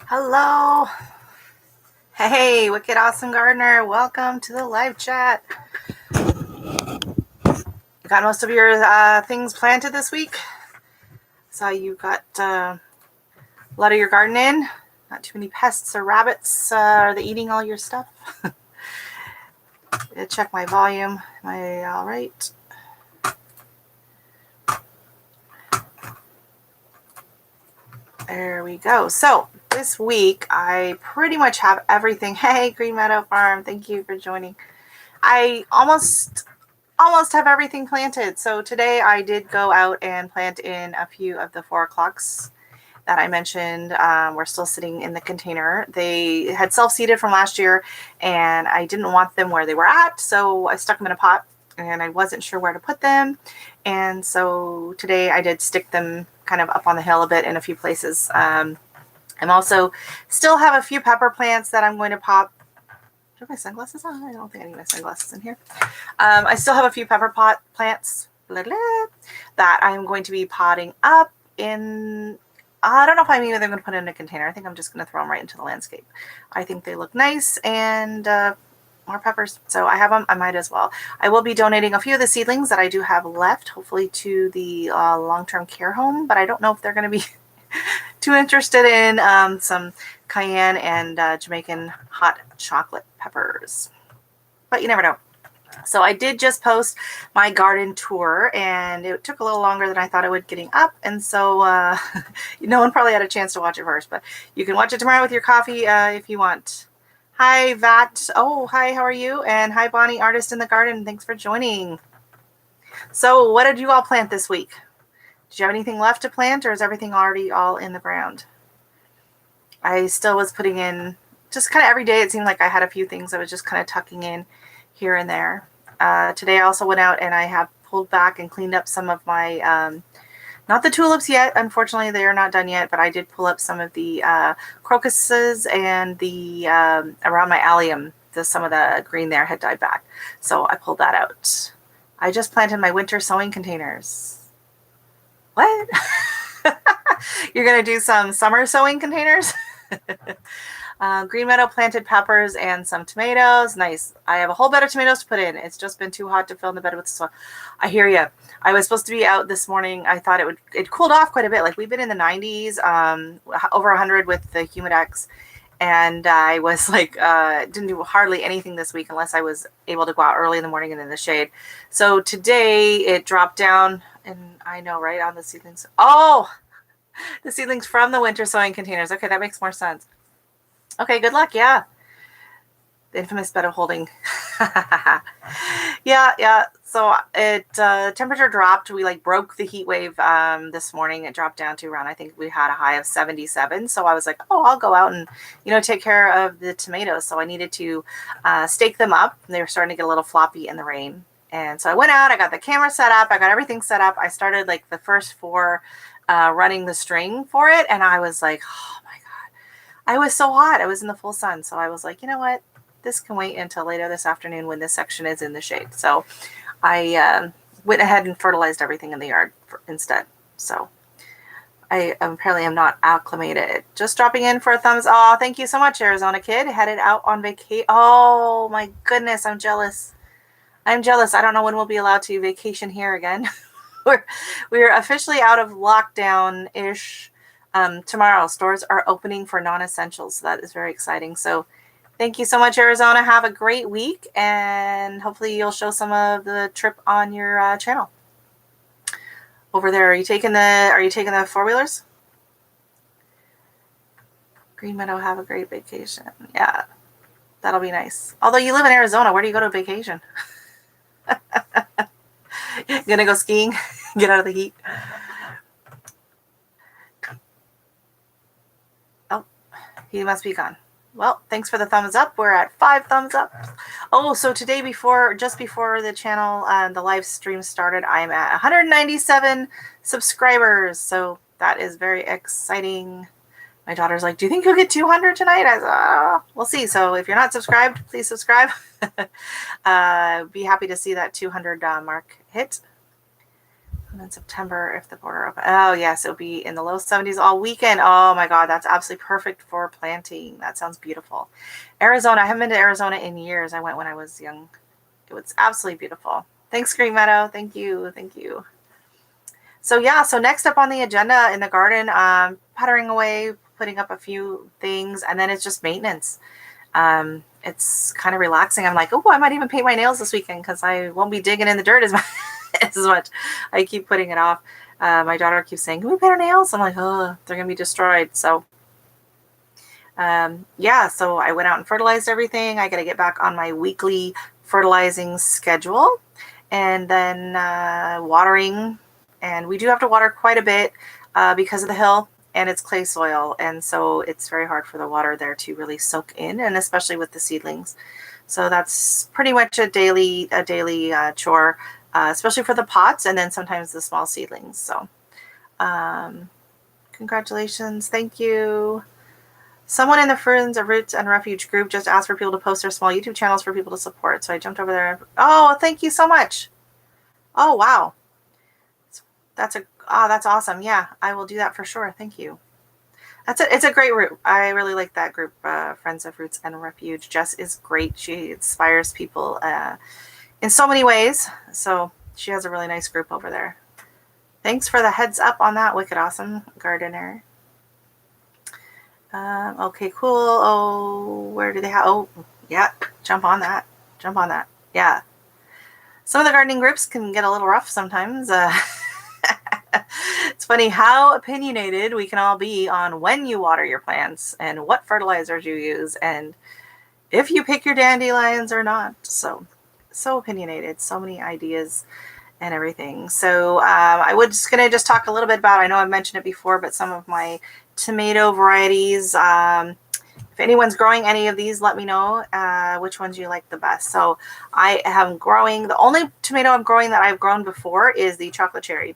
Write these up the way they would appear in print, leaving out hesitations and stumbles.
Hello. Hey, Wicked Awesome Gardener. Welcome to the live chat. You got most of your things planted this week? Saw you got a lot of your garden in. Not too many pests or rabbits. Are they eating all your stuff? Check my volume. Am I all right? There we go. So this week I pretty much have everything. Hey, Green Meadow Farm. Thank you for joining. I almost have everything planted. So today I did go out and plant in a few of the 4 o'clocks that I mentioned. We're still sitting in the container. They had self-seeded from last year and I didn't want them where they were at. So I stuck them in a pot and I wasn't sure where to put them. And so today I did stick them kind of up on the hill a bit in a few places. I'm also still have a few pepper plants that I'm going to pop. Do I have my sunglasses on? I don't think I need my sunglasses in here. I still have a few pepper pot plants that I'm going to be potting up in. I don't know if I'm even going to put it in a container. I think I'm just going to throw them right into the landscape. I think they look nice and more peppers. So I have them. I might as well. I will be donating a few of the seedlings that I do have left, hopefully to the long-term care home, but I don't know if they're going to be too interested in some cayenne and Jamaican hot chocolate peppers. But you never know. So I did just post my garden tour, and it took a little longer than I thought it would getting up. And so no one probably had a chance to watch it first, but you can watch it tomorrow with your coffee if you want. Hi, Vat. Oh, hi, how are you? And hi, Bonnie, Artist in the Garden. Thanks for joining. So what did you all plant this week? Did you have anything left to plant, or is everything already all in the ground? I still was putting in just kind of every day. It seemed like I had a few things I was just kind of tucking in here and there. Today I also went out and I have pulled back and cleaned up some of my, not the tulips yet, unfortunately they are not done yet, but I did pull up some of the crocuses and the around my allium. Some of the green there had died back, so I pulled that out. I just planted my winter sowing containers. What? You're gonna do some summer sowing containers? Green Meadow planted peppers and some tomatoes. Nice. I have a whole bed of tomatoes to put in. It's just been too hot to fill in the bed with soil. I hear you. I was supposed to be out this morning. I thought it cooled off quite a bit. Like we've been in the 90s, over 100 with the Humidex. And I was like, didn't do hardly anything this week unless I was able to go out early in the morning and in the shade. So today it dropped down, and I know, right, on the seedlings. Oh, the seedlings from the winter sowing containers. Okay, that makes more sense. Okay, good luck. Yeah. The infamous bed of holding. Yeah. So it temperature dropped. We like broke the heat wave this morning. It dropped down to around, I think we had a high of 77. So I was like, oh, I'll go out and, take care of the tomatoes. So I needed to stake them up. They were starting to get a little floppy in the rain. And so I went out, I got the camera set up, I got everything set up. I started like the first 4 running the string for it. And I was like, oh my God, I was so hot. I was in the full sun. So I was like, you know what? This can wait until later this afternoon when this section is in the shade. So I went ahead and fertilized everything in the yard instead. So I apparently am not acclimated. Just dropping in for a thumbs. Oh, thank you so much, Arizona Kid. Headed out on vacation. Oh my goodness, I'm jealous. I'm jealous. I don't know when we'll be allowed to vacation here again. we're officially out of lockdown-ish. Tomorrow, stores are opening for non-essentials. So that is very exciting. So thank you so much, Arizona. Have a great week, and hopefully you'll show some of the trip on your channel. Over there, are you taking the 4-wheelers? Green Meadow, have a great vacation. Yeah, that'll be nice. Although you live in Arizona, where do you go to vacation? Gonna go skiing? Get out of the heat? Oh, he must be gone. Well, thanks for the thumbs up. We're at 5 thumbs up. Oh, so today, just before the channel, the live stream started, I'm at 197 subscribers. So that is very exciting. My daughter's like, do you think you'll get 200 tonight? I said, we'll see. So if you're not subscribed, please subscribe. Be happy to see that 200 mark hit. And then September, if the border open. Oh, yes, it'll be in the low 70s all weekend. Oh, my God, that's absolutely perfect for planting. That sounds beautiful. Arizona, I haven't been to Arizona in years. I went when I was young. It was absolutely beautiful. Thanks, Green Meadow. Thank you. Thank you. So, yeah, so next up on the agenda in the garden, puttering away, putting up a few things, and then it's just maintenance. It's kind of relaxing. I'm like, oh, I might even paint my nails this weekend because I won't be digging in the dirt as much. As much. I keep putting it off. My daughter keeps saying, can we paint our nails? I'm like, oh, they're going to be destroyed. So, yeah, so I went out and fertilized everything. I got to get back on my weekly fertilizing schedule. And then watering. And we do have to water quite a bit because of the hill. And it's clay soil. And so it's very hard for the water there to really soak in. And especially with the seedlings. So that's pretty much a daily chore. Especially for the pots and then sometimes the small seedlings. So congratulations. Thank you. Someone in the Friends of Roots and Refuge group just asked for people to post their small YouTube channels for people to support. So I jumped over there. Oh, thank you so much. Oh, wow. That's awesome. Yeah, I will do that for sure. Thank you. It's a great group. I really like that group, Friends of Roots and Refuge. Jess is great. She inspires people in so many ways. So she has a really nice group over there. Thanks for the heads up on that, Wicked Awesome Gardener. Okay, cool. Oh, where do they have? Oh, yeah. Jump on that. Yeah. Some of the gardening groups can get a little rough sometimes. It's funny how opinionated we can all be on when you water your plants and what fertilizers you use and if you pick your dandelions or not. So opinionated, so many ideas and everything. So I was just going to just talk a little bit about, I know I've mentioned it before, but some of my tomato varieties. If anyone's growing any of these, let me know which ones you like the best. So I am growing, the only tomato I'm growing that I've grown before is the chocolate cherry.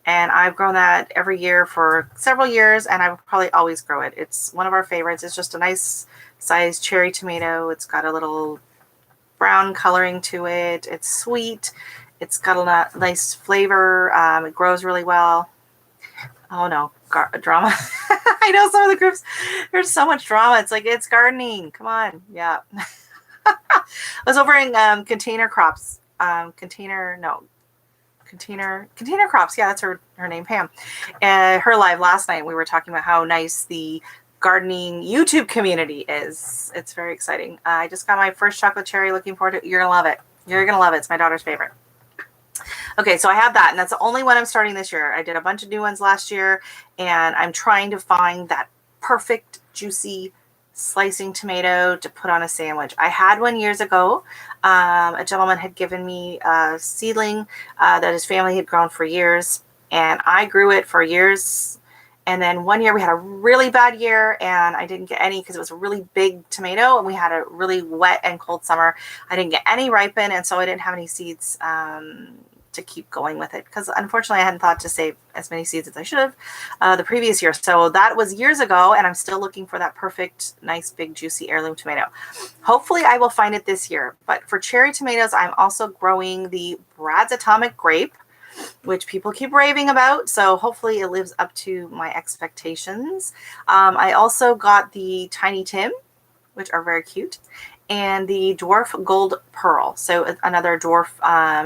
And I've grown that every year for several years, and I will probably always grow it. It's one of our favorites. It's just a nice sized cherry tomato. It's got a little brown coloring to it. It's sweet. It's got a nice flavor. It grows really well. Oh no, drama. I know some of the groups, there's so much drama. It's like, it's gardening. Come on. Yeah. I was over in Container Crops. Container Crops. Yeah, that's her name, Pam. And her live last night, we were talking about how nice the gardening YouTube community is. It's very exciting. I just got my first chocolate cherry. Looking forward to it. You're going to love it. You're going to love it. It's my daughter's favorite. Okay, so I have that, and that's the only one I'm starting this year. I did a bunch of new ones last year, and I'm trying to find that perfect, juicy, slicing tomato to put on a sandwich. I had one years ago. A gentleman had given me a seedling that his family had grown for years, and I grew it for years. And then one year we had a really bad year, and I didn't get any because it was a really big tomato, and we had a really wet and cold summer. I didn't get any ripen, and so I didn't have any seeds to keep going with it because unfortunately I hadn't thought to save as many seeds as I should have the previous year. So that was years ago, and I'm still looking for that perfect, nice, big, juicy heirloom tomato. Hopefully I will find it this year. But for cherry tomatoes, I'm also growing the Brad's Atomic Grape, which people keep raving about. So hopefully it lives up to my expectations. I also got the Tiny Tim, which are very cute, and the Dwarf Gold Pearl. So another dwarf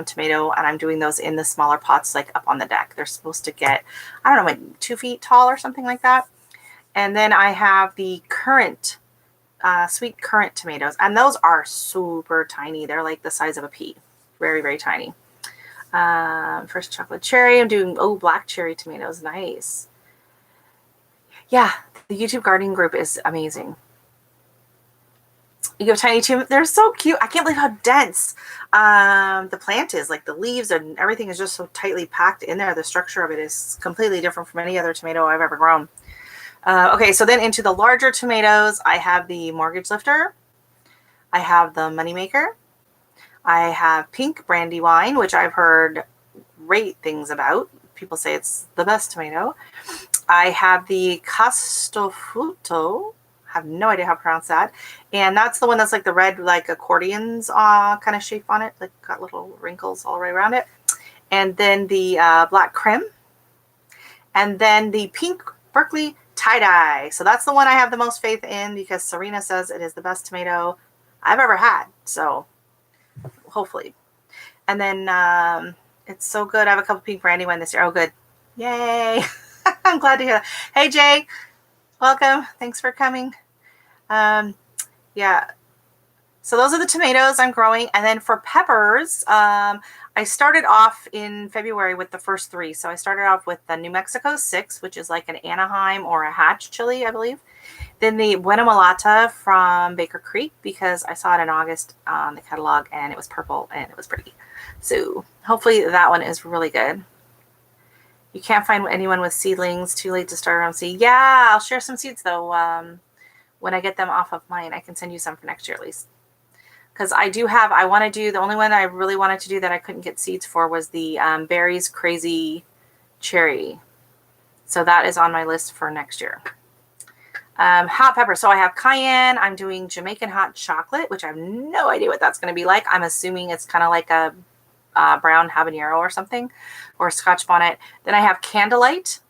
tomato, and I'm doing those in the smaller pots, like up on the deck. They're supposed to get, I don't know, like 2 feet tall or something like that. And then I have the currant, sweet currant tomatoes, and those are super tiny. They're like the size of a pea. Very, very tiny. First chocolate cherry. I'm doing, black cherry tomatoes. Nice. Yeah, the YouTube gardening group is amazing. You go Tiny Tim. They're so cute. I can't believe how dense the plant is. Like the leaves and everything is just so tightly packed in there. The structure of it is completely different from any other tomato I've ever grown. Okay, so then into the larger tomatoes, I have the Mortgage Lifter. I have the Moneymaker. I have Pink Brandywine, which I've heard great things about. People say it's the best tomato. I have the Castofuto. Have no idea how to pronounce that. And that's the one that's like the red, like accordions kind of shape on it. Like got little wrinkles all the way around it. and then the black crim, and then the pink Berkeley tie-dye. So that's the one I have the most faith in because Serena says it is the best tomato I've ever had. So hopefully. And then it's so good. I have a couple pink Brandywine this year. Oh, good. Yay. I'm glad to hear that. Hey, Jay. Welcome. Thanks for coming. Yeah. So those are the tomatoes I'm growing. And then for peppers, I started off in February with the first 3. So I started off with the New Mexico 6, which is like an Anaheim or a Hatch chili, I believe. Then the Buena Mulata from Baker Creek, because I saw it in August on the catalog and it was purple and it was pretty. So hopefully that one is really good. You can't find anyone with seedlings. Too late to start on seed. Yeah, I'll share some seeds though. When I get them off of mine, I can send you some for next year at least. Because I want to do, the only one I really wanted to do that I couldn't get seeds for was the Berries Crazy Cherry. So that is on my list for next year. Hot pepper. So I have cayenne. I'm doing Jamaican hot chocolate, which I have no idea what that's going to be like. I'm assuming it's kind of like a brown habanero or something, or Scotch bonnet. Then I have candlelight,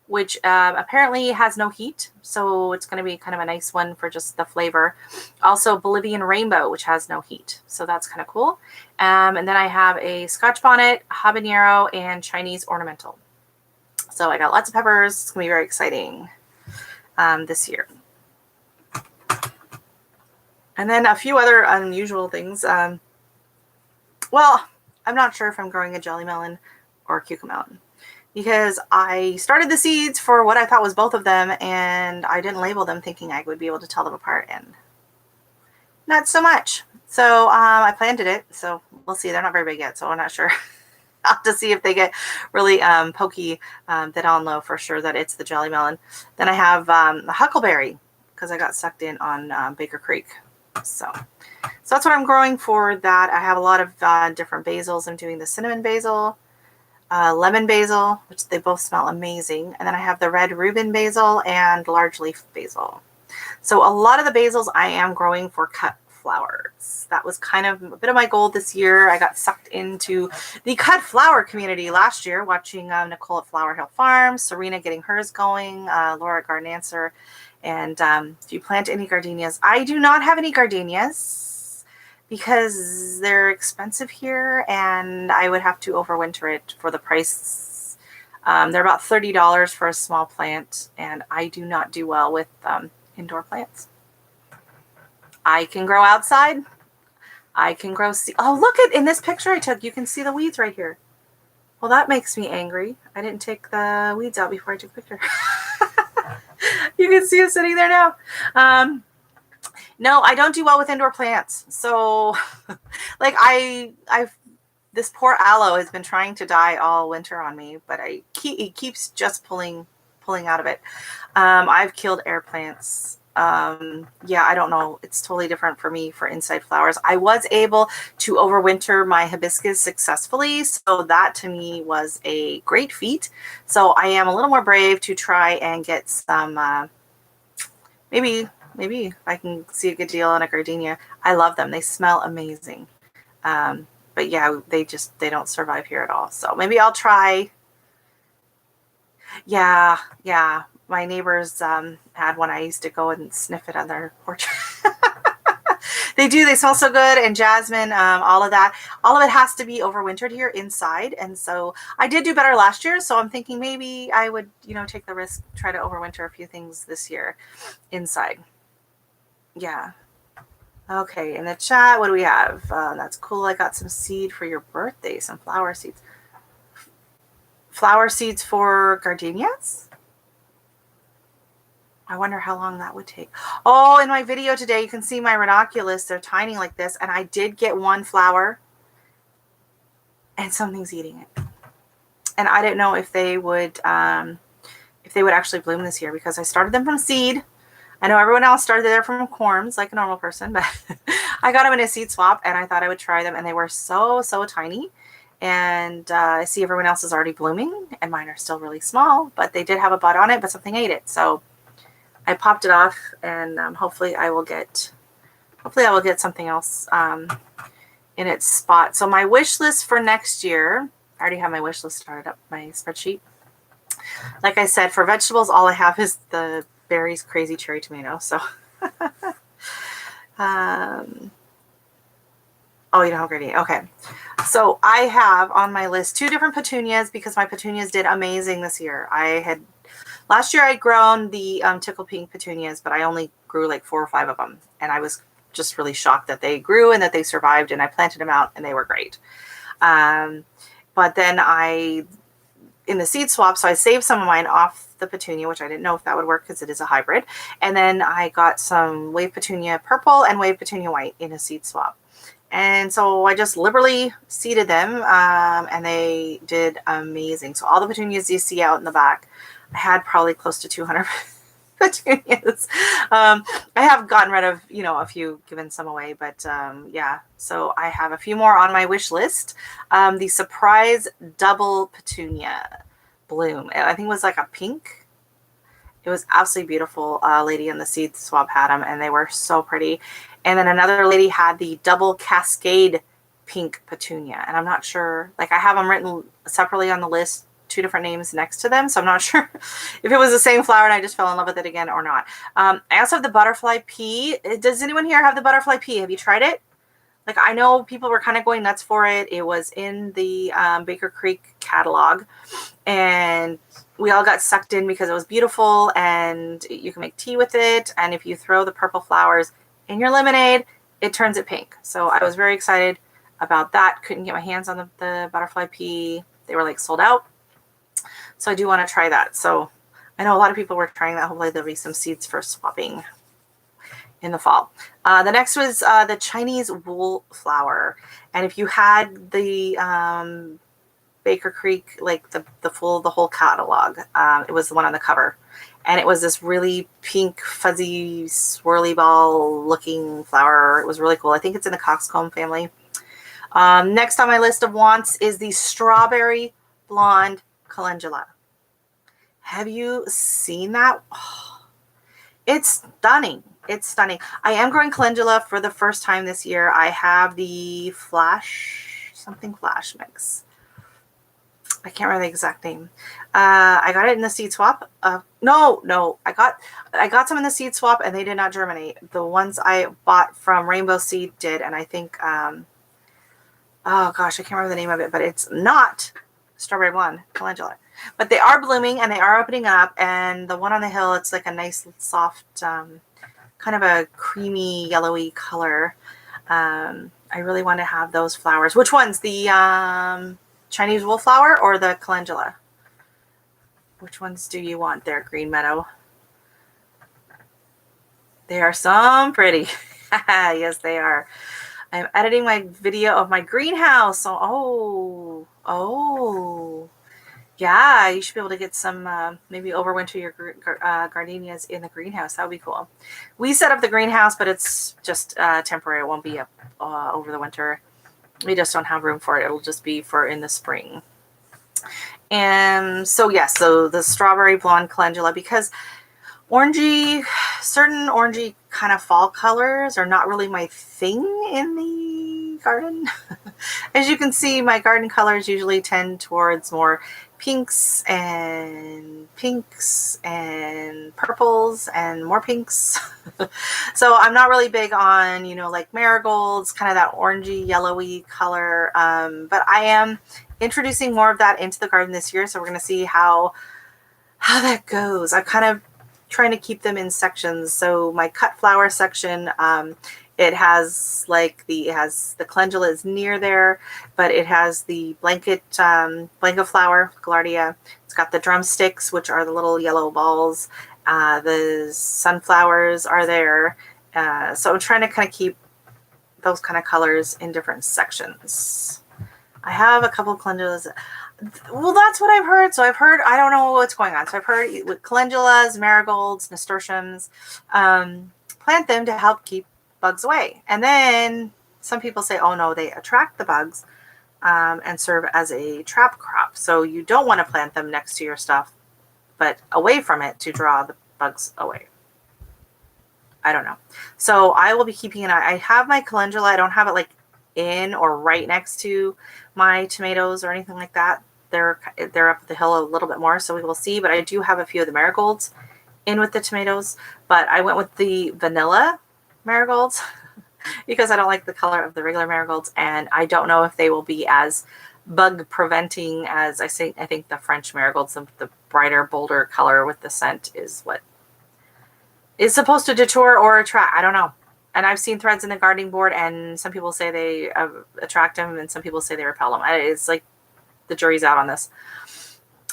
which apparently has no heat. So it's going to be kind of a nice one for just the flavor. Also Bolivian rainbow, which has no heat. So that's kind of cool. And then I have a Scotch bonnet, habanero, and Chinese ornamental. So I got lots of peppers. It's going to be very exciting this year. And then a few other unusual things. Well, I'm not sure if I'm growing a jelly melon or a cucumber melon, because I started the seeds for what I thought was both of them, and I didn't label them thinking I would be able to tell them apart, and not so much. So I planted it, so we'll see. They're not very big yet, so I'm not sure. I'll have to see if they get really pokey, that I'll know for sure that it's the jelly melon. Then I have the huckleberry, because I got sucked in on Baker Creek. So that's what I'm growing for that. I have a lot of different basils. I'm doing the cinnamon basil, lemon basil, which they both smell amazing. And then I have the red Reuben basil and large leaf basil. So a lot of the basils I am growing for cut flowers. That was kind of a bit of my goal this year. I got sucked into the cut flower community last year, watching Nicole at Flower Hill Farms, Serena getting hers going, Laura at Gardenias. And if you plant any gardenias, I do not have any gardenias because they're expensive here and I would have to overwinter it for the price. They're about $30 for a small plant, and I do not do well with indoor plants. I can grow outside. I can grow oh, look at in this picture I took, you can see the weeds right here. Well, that makes me angry. I didn't take the weeds out before I took the picture. You can see it sitting there now. No, I don't do well with indoor plants. So like this poor aloe has been trying to die all winter on me, but he keeps just pulling out of it. I've killed air plants. Yeah, I don't know. It's totally different for me for inside flowers. I was able to overwinter my hibiscus successfully, so that to me was a great feat. So I am a little more brave to try and get some, maybe I can see a good deal on a gardenia. I love them. They smell amazing. But yeah, they don't survive here at all. So maybe I'll try. Yeah. My neighbors had one. I used to go and sniff it on their porch. They do. They smell so good. And jasmine, all of that. All of it has to be overwintered here inside. And so I did do better last year. So I'm thinking maybe I would, take the risk, try to overwinter a few things this year inside. Yeah. Okay. In the chat, what do we have? That's cool. I got some seed for your birthday. Some flower seeds. Flower seeds for gardenias? I wonder how long that would take. Oh, in my video today, you can see my ranunculus. They're tiny like this. And I did get one flower. And something's eating it. And I didn't know if they would actually bloom this year, because I started them from seed. I know everyone else started there from corms like a normal person, but I got them in a seed swap and I thought I would try them. And they were so tiny. And I see everyone else is already blooming and mine are still really small, but they did have a bud on it, but something ate it. So I popped it off, and hopefully I will get something else in its spot. So my wish list for next year I already have my wish list started up, my spreadsheet. Like I said, for vegetables, all I have is the Berry's Crazy Cherry Tomato. So, oh, you don't have gradient. Okay. So I have on my list 2 different petunias because my petunias did amazing this year. Last year I'd grown the tickle pink petunias, but I only grew like 4 or 5 of them. And I was just really shocked that they grew and that they survived, and I planted them out and they were great. But then in the seed swap, so I saved some of mine off the petunia, which I didn't know if that would work because it is a hybrid. And then I got some wave petunia purple and wave petunia white in a seed swap. And so I just liberally seeded them, and they did amazing. So all the petunias you see out in the back, I had probably close to 200 petunias. I have gotten rid of, a few, given some away, but yeah. So I have a few more on my wish list. The surprise double petunia bloom. I think it was like a pink. It was absolutely beautiful. A lady in the seed swap had them, and they were so pretty. And then another lady had the double cascade pink petunia. And I'm not sure, like I have them written separately on the list, 2 different names next to them. So I'm not sure if it was the same flower and I just fell in love with it again or not. I also have the butterfly pea. Does anyone here have the butterfly pea? Have you tried it? Like, I know people were kind of going nuts for it. It was in the Baker Creek catalog, and we all got sucked in because it was beautiful and you can make tea with it. And if you throw the purple flowers in your lemonade, it turns it pink. So I was very excited about that. Couldn't get my hands on the butterfly pea. They were like sold out. So I do want to try that. So I know a lot of people were trying that. Hopefully there'll be some seeds for swapping in the fall. The next was the Chinese wool flower. And if you had the Baker Creek, like the whole catalog, it was the one on the cover. And it was this really pink, fuzzy, swirly ball looking flower. It was really cool. I think it's in the coxcomb family. Next on my list of wants is the strawberry blonde calendula. Have you seen that? Oh, it's stunning. It's stunning. I am growing calendula for the first time this year. I have the flash mix. I can't remember the exact name. I got it in the seed swap. No, I got some in the seed swap and they did not germinate. The ones I bought from Rainbow Seed did, and I think, oh gosh, I can't remember the name of it, but it's not strawberry blonde calendula. But they are blooming and they are opening up, and the one on the hill, it's like a nice soft, kind of a creamy yellowy color. I really want to have those flowers. Which ones? The Chinese wool flower or the calendula? Which ones do you want there, Green Meadow? They are some pretty. Yes, they are. I'm editing my video of my greenhouse. So, oh. Yeah, you should be able to get some, maybe overwinter your gardenias in the greenhouse. That would be cool. We set up the greenhouse, but it's just temporary. It won't be up over the winter. We just don't have room for it. It'll just be for in the spring. And so, yes, so the strawberry blonde calendula, because certain orangey kind of fall colors are not really my thing in the garden. As you can see, my garden colors usually tend towards more pinks and purples and more pinks. So I'm not really big on, like marigolds, kind of that orangey yellowy color. But I am introducing more of that into the garden this year. So we're going to see how that goes. I'm kind of trying to keep them in sections. So my cut flower section, it has the calendula is near there, but it has the blanket flower, Gardenia. It's got the drumsticks, which are the little yellow balls. The sunflowers are there. So I'm trying to kind of keep those kind of colors in different sections. I have a couple of calendulas. Well, that's what I've heard. So I've heard, I don't know what's going on. So I've heard with calendulas, marigolds, nasturtiums, plant them to help keep bugs away. And then some people say, oh no, they attract the bugs and serve as a trap crop. So you don't want to plant them next to your stuff, but away from it to draw the bugs away. I don't know. So I will be keeping an eye. I have my calendula. I don't have it like in or right next to my tomatoes or anything like that. They're up the hill a little bit more, so we will see. But I do have a few of the marigolds in with the tomatoes, but I went with the vanilla marigolds because I don't like the color of the regular marigolds, and I don't know if they will be as bug preventing as I think the French marigolds, the brighter, bolder color with the scent is what is supposed to deter or attract. I don't know. And I've seen threads in the gardening board, and some people say they attract them, and some people say they repel them. It's like the jury's out on this.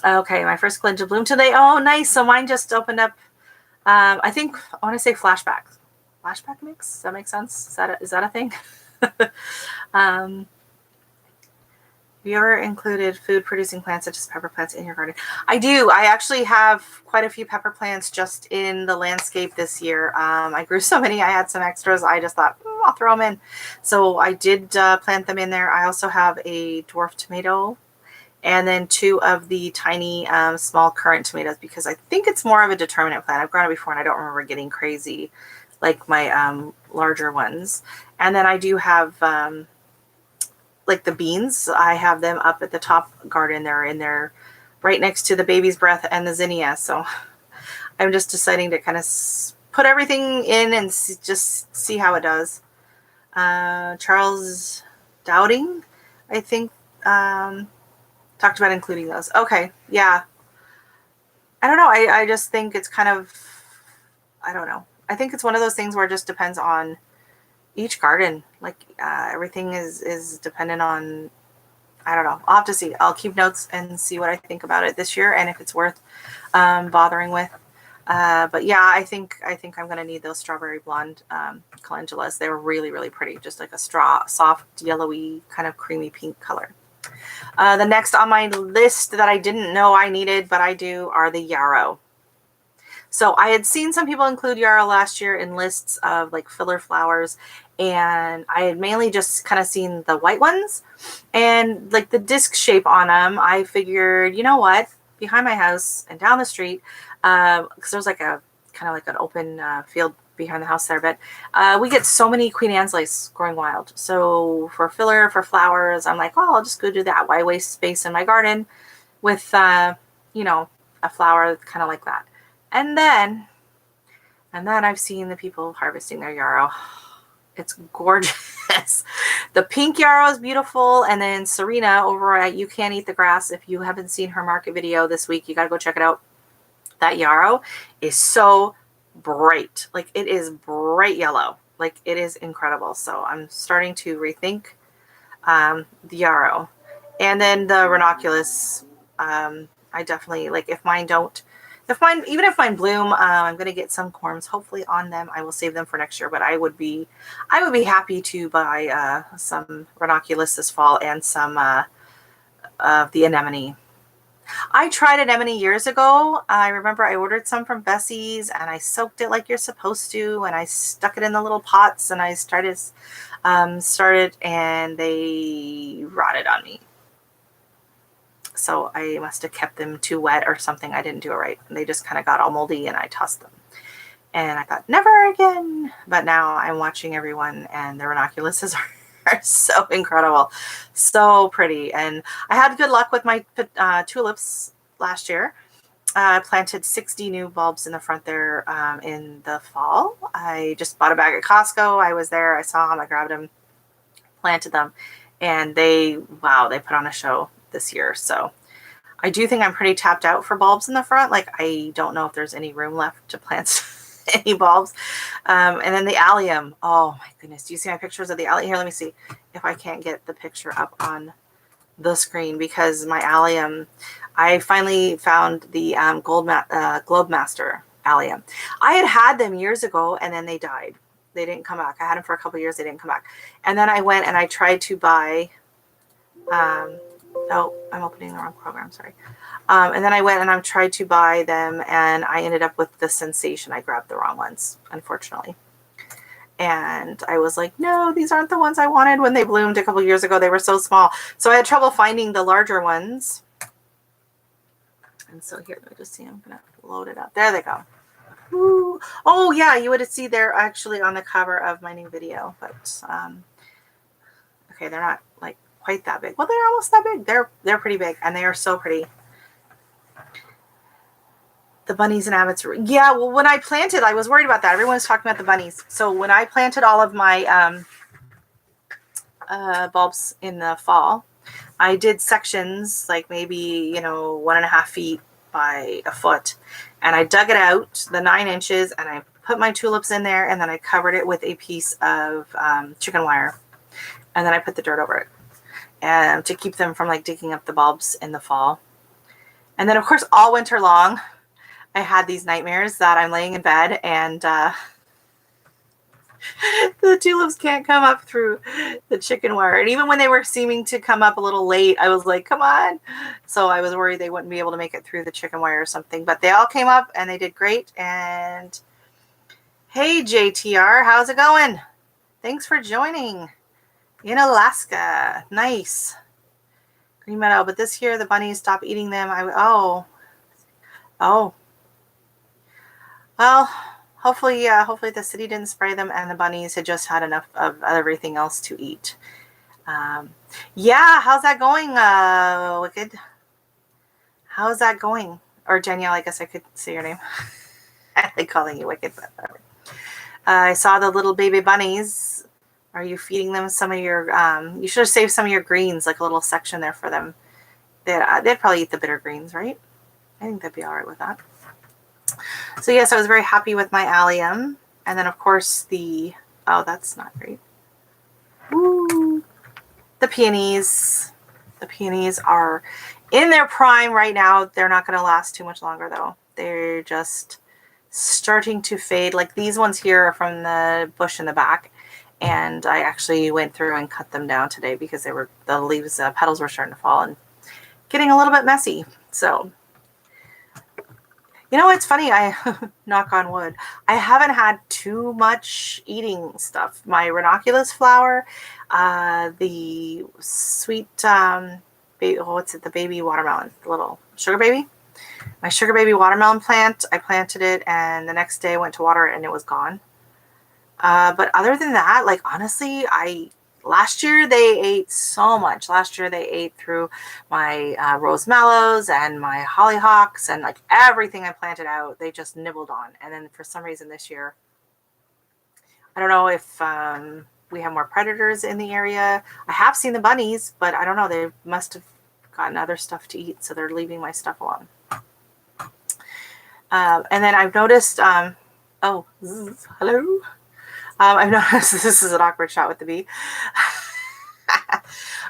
Okay, my first calendula bloom today. Oh, nice. So mine just opened up. I think I want to say flashback. Flashback mix? Does that make sense? Is that a thing? Have you ever included food-producing plants such as pepper plants in your garden? I do. I actually have quite a few pepper plants just in the landscape this year. I grew so many. I had some extras. I just thought, I'll throw them in. So I did plant them in there. I also have a dwarf tomato and then 2 of the tiny small currant tomatoes because I think it's more of a determinate plant. I've grown it before and I don't remember getting crazy like my larger ones. And then I do have like the beans. I have them up at the top garden. They're in there right next to the baby's breath and the zinnia. So I'm just deciding to kind of put everything in and just see how it does. Charles Dowding, I think, talked about including those. Okay, yeah. I don't know. I just think it's kind of, I don't know. I think it's one of those things where it just depends on each garden. Like everything is dependent on, I don't know. I'll have to see. I'll keep notes and see what I think about it this year and if it's worth bothering with. But yeah, I think I'm going to need those strawberry blonde calendulas. They were really, really pretty. Just like a soft, yellowy, kind of creamy pink color. The next on my list that I didn't know I needed, but I do, are the yarrow. So I had seen some people include yarrow last year in lists of like filler flowers, and I had mainly just kind of seen the white ones and like the disc shape on them. I figured, you know what, behind my house and down the street, because there's like a kind of like an open field behind the house there, but we get so many Queen Anne's lace growing wild. So for filler, for flowers, I'm like, well, I'll just go do that. Why waste space in my garden with, you know, a flower kind of like that. And then I've seen the people harvesting their yarrow. It's gorgeous. The pink yarrow is beautiful. And then Serena over at You Can't Eat the Grass, if you haven't seen her market video this week, you got to go check it out. That yarrow is so bright. Like it is bright yellow. Like it is incredible. So I'm starting to rethink the yarrow. And then the ranunculus, I definitely, like even if mine bloom, I'm going to get some corms hopefully on them. I will save them for next year, but I would be happy to buy some ranunculus this fall and some of the anemone. I tried anemone years ago. I remember I ordered some from Bessie's and I soaked it like you're supposed to, and I stuck it in the little pots and I started and they rotted on me. So I must have kept them too wet or something. I didn't do it right. And they just kind of got all moldy and I tossed them. And I thought, never again. But now I'm watching everyone and the ranunculuses are so incredible. So pretty. And I had good luck with my tulips last year. I planted 60 new bulbs in the front there in the fall. I just bought a bag at Costco. I was there. I saw them. I grabbed them, planted them. And they put on a show this year. So I do think I'm pretty tapped out for bulbs in the front. Like I don't know if there's any room left to plant any bulbs. And then the allium. Oh my goodness. Do you see my pictures of the allium? Here, let me see if I can't get the picture up on the screen, because my allium, I finally found the Globe Master allium. I had them years ago and then they died. They didn't come back. I had them for a couple of years. They didn't come back. And then I went and I tried to buy, oh, I'm opening the wrong program, sorry. And then I went and I tried to buy them and I ended up with the Sensation. I grabbed the wrong ones, unfortunately. And I was like, no, these aren't the ones I wanted when they bloomed a couple of years ago. They were so small. So I had trouble finding the larger ones. And so here, let me just see. I'm going to load it up. There they go. Ooh. Oh, yeah, you would see they're actually on the cover of my new video. But, okay, Okay, they're not like quite that big. Well, they're almost that big. They're pretty big, and they are so pretty. The bunnies and abbots. Yeah, well, when I planted, I was worried about that. Everyone was talking about the bunnies. So when I planted all of my bulbs in the fall, I did sections, like maybe, 1.5 feet by a foot. And I dug it out, the 9 inches, and I put my tulips in there, and then I covered it with a piece of chicken wire. And then I put the dirt over it, and to keep them from like digging up the bulbs in the fall. And then, of course, all winter long, I had these nightmares that I'm laying in bed and the tulips can't come up through the chicken wire. And even when they were seeming to come up a little late, I was like, come on. So I was worried they wouldn't be able to make it through the chicken wire or something. But they all came up and they did great. And hey, JTR, how's it going? Thanks for joining. In Alaska. Nice. Green Meadow. But this year the bunnies stopped eating them. Oh. Well, hopefully the city didn't spray them and the bunnies had just had enough of everything else to eat. Yeah, how's that going, Wicked? How's that going? Or Danielle, I guess I could say your name. I like calling you Wicked, but whatever. I saw the little baby bunnies. Are you feeding them some of your, you should have saved some of your greens, like a little section there for them. They'd probably eat the bitter greens, right? I think they'd be all right with that. So yes, I was very happy with my allium. And then of course oh, that's not great. Ooh, the peonies. The peonies are in their prime right now. They're not going to last too much longer though. They're just starting to fade. Like these ones here are from the bush in the back. And I actually went through and cut them down today because the leaves, petals were starting to fall and getting a little bit messy. So it's funny, I knock on wood, I haven't had too much eating stuff. My ranunculus flower, the sweet, what's it, the baby watermelon, the little sugar baby. My sugar baby watermelon plant, I planted it, and the next day I went to water it, and it was gone. But other than that, like, honestly, last year they ate so much. Last year they ate through my rose mallows and my hollyhocks and like everything I planted out, they just nibbled on. And then for some reason this year, I don't know if we have more predators in the area. I have seen the bunnies, but I don't know. They must have gotten other stuff to eat, so they're leaving my stuff alone. And then I've noticed, hello. I've noticed, this is an awkward shot with the bee.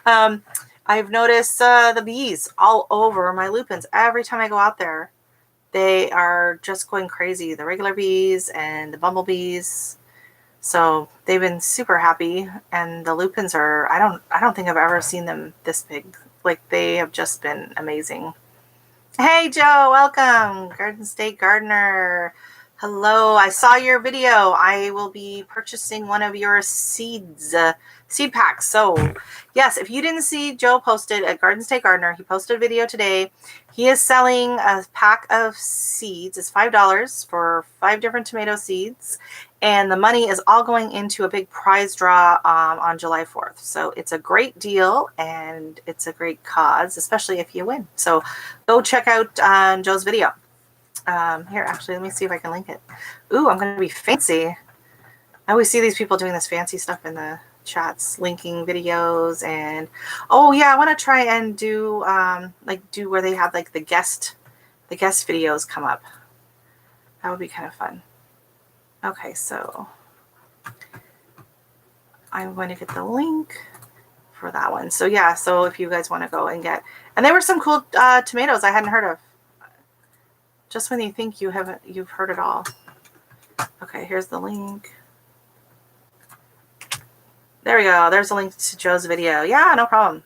I've noticed the bees all over my lupins. Every time I go out there, they are just going crazy. The regular bees and the bumblebees. So they've been super happy. And the lupins are, I don't think I've ever seen them this big. Like, they have just been amazing. Hey, Joe, welcome. Garden State Gardener. Hello, I saw your video. I will be purchasing one of your seed packs. So yes, if you didn't see, Joe posted at Garden State Gardener. He posted a video today. He is selling a pack of seeds. It's $5 for 5 different tomato seeds. And the money is all going into a big prize draw on July 4th. So it's a great deal and it's a great cause, especially if you win. So go check out Joe's video. Here, actually, let me see if I can link it. Ooh, I'm going to be fancy. I always see these people doing this fancy stuff in the chats, linking videos. And, oh, yeah, I want to try and do, do where they have, like, the guest videos come up. That would be kind of fun. Okay, so I'm going to get the link for that one. So, yeah, so if you guys want to go and get, and there were some cool tomatoes I hadn't heard of. Just when you think you've heard it all. Okay, here's the link. There we go. There's a link to Joe's video. Yeah, no problem.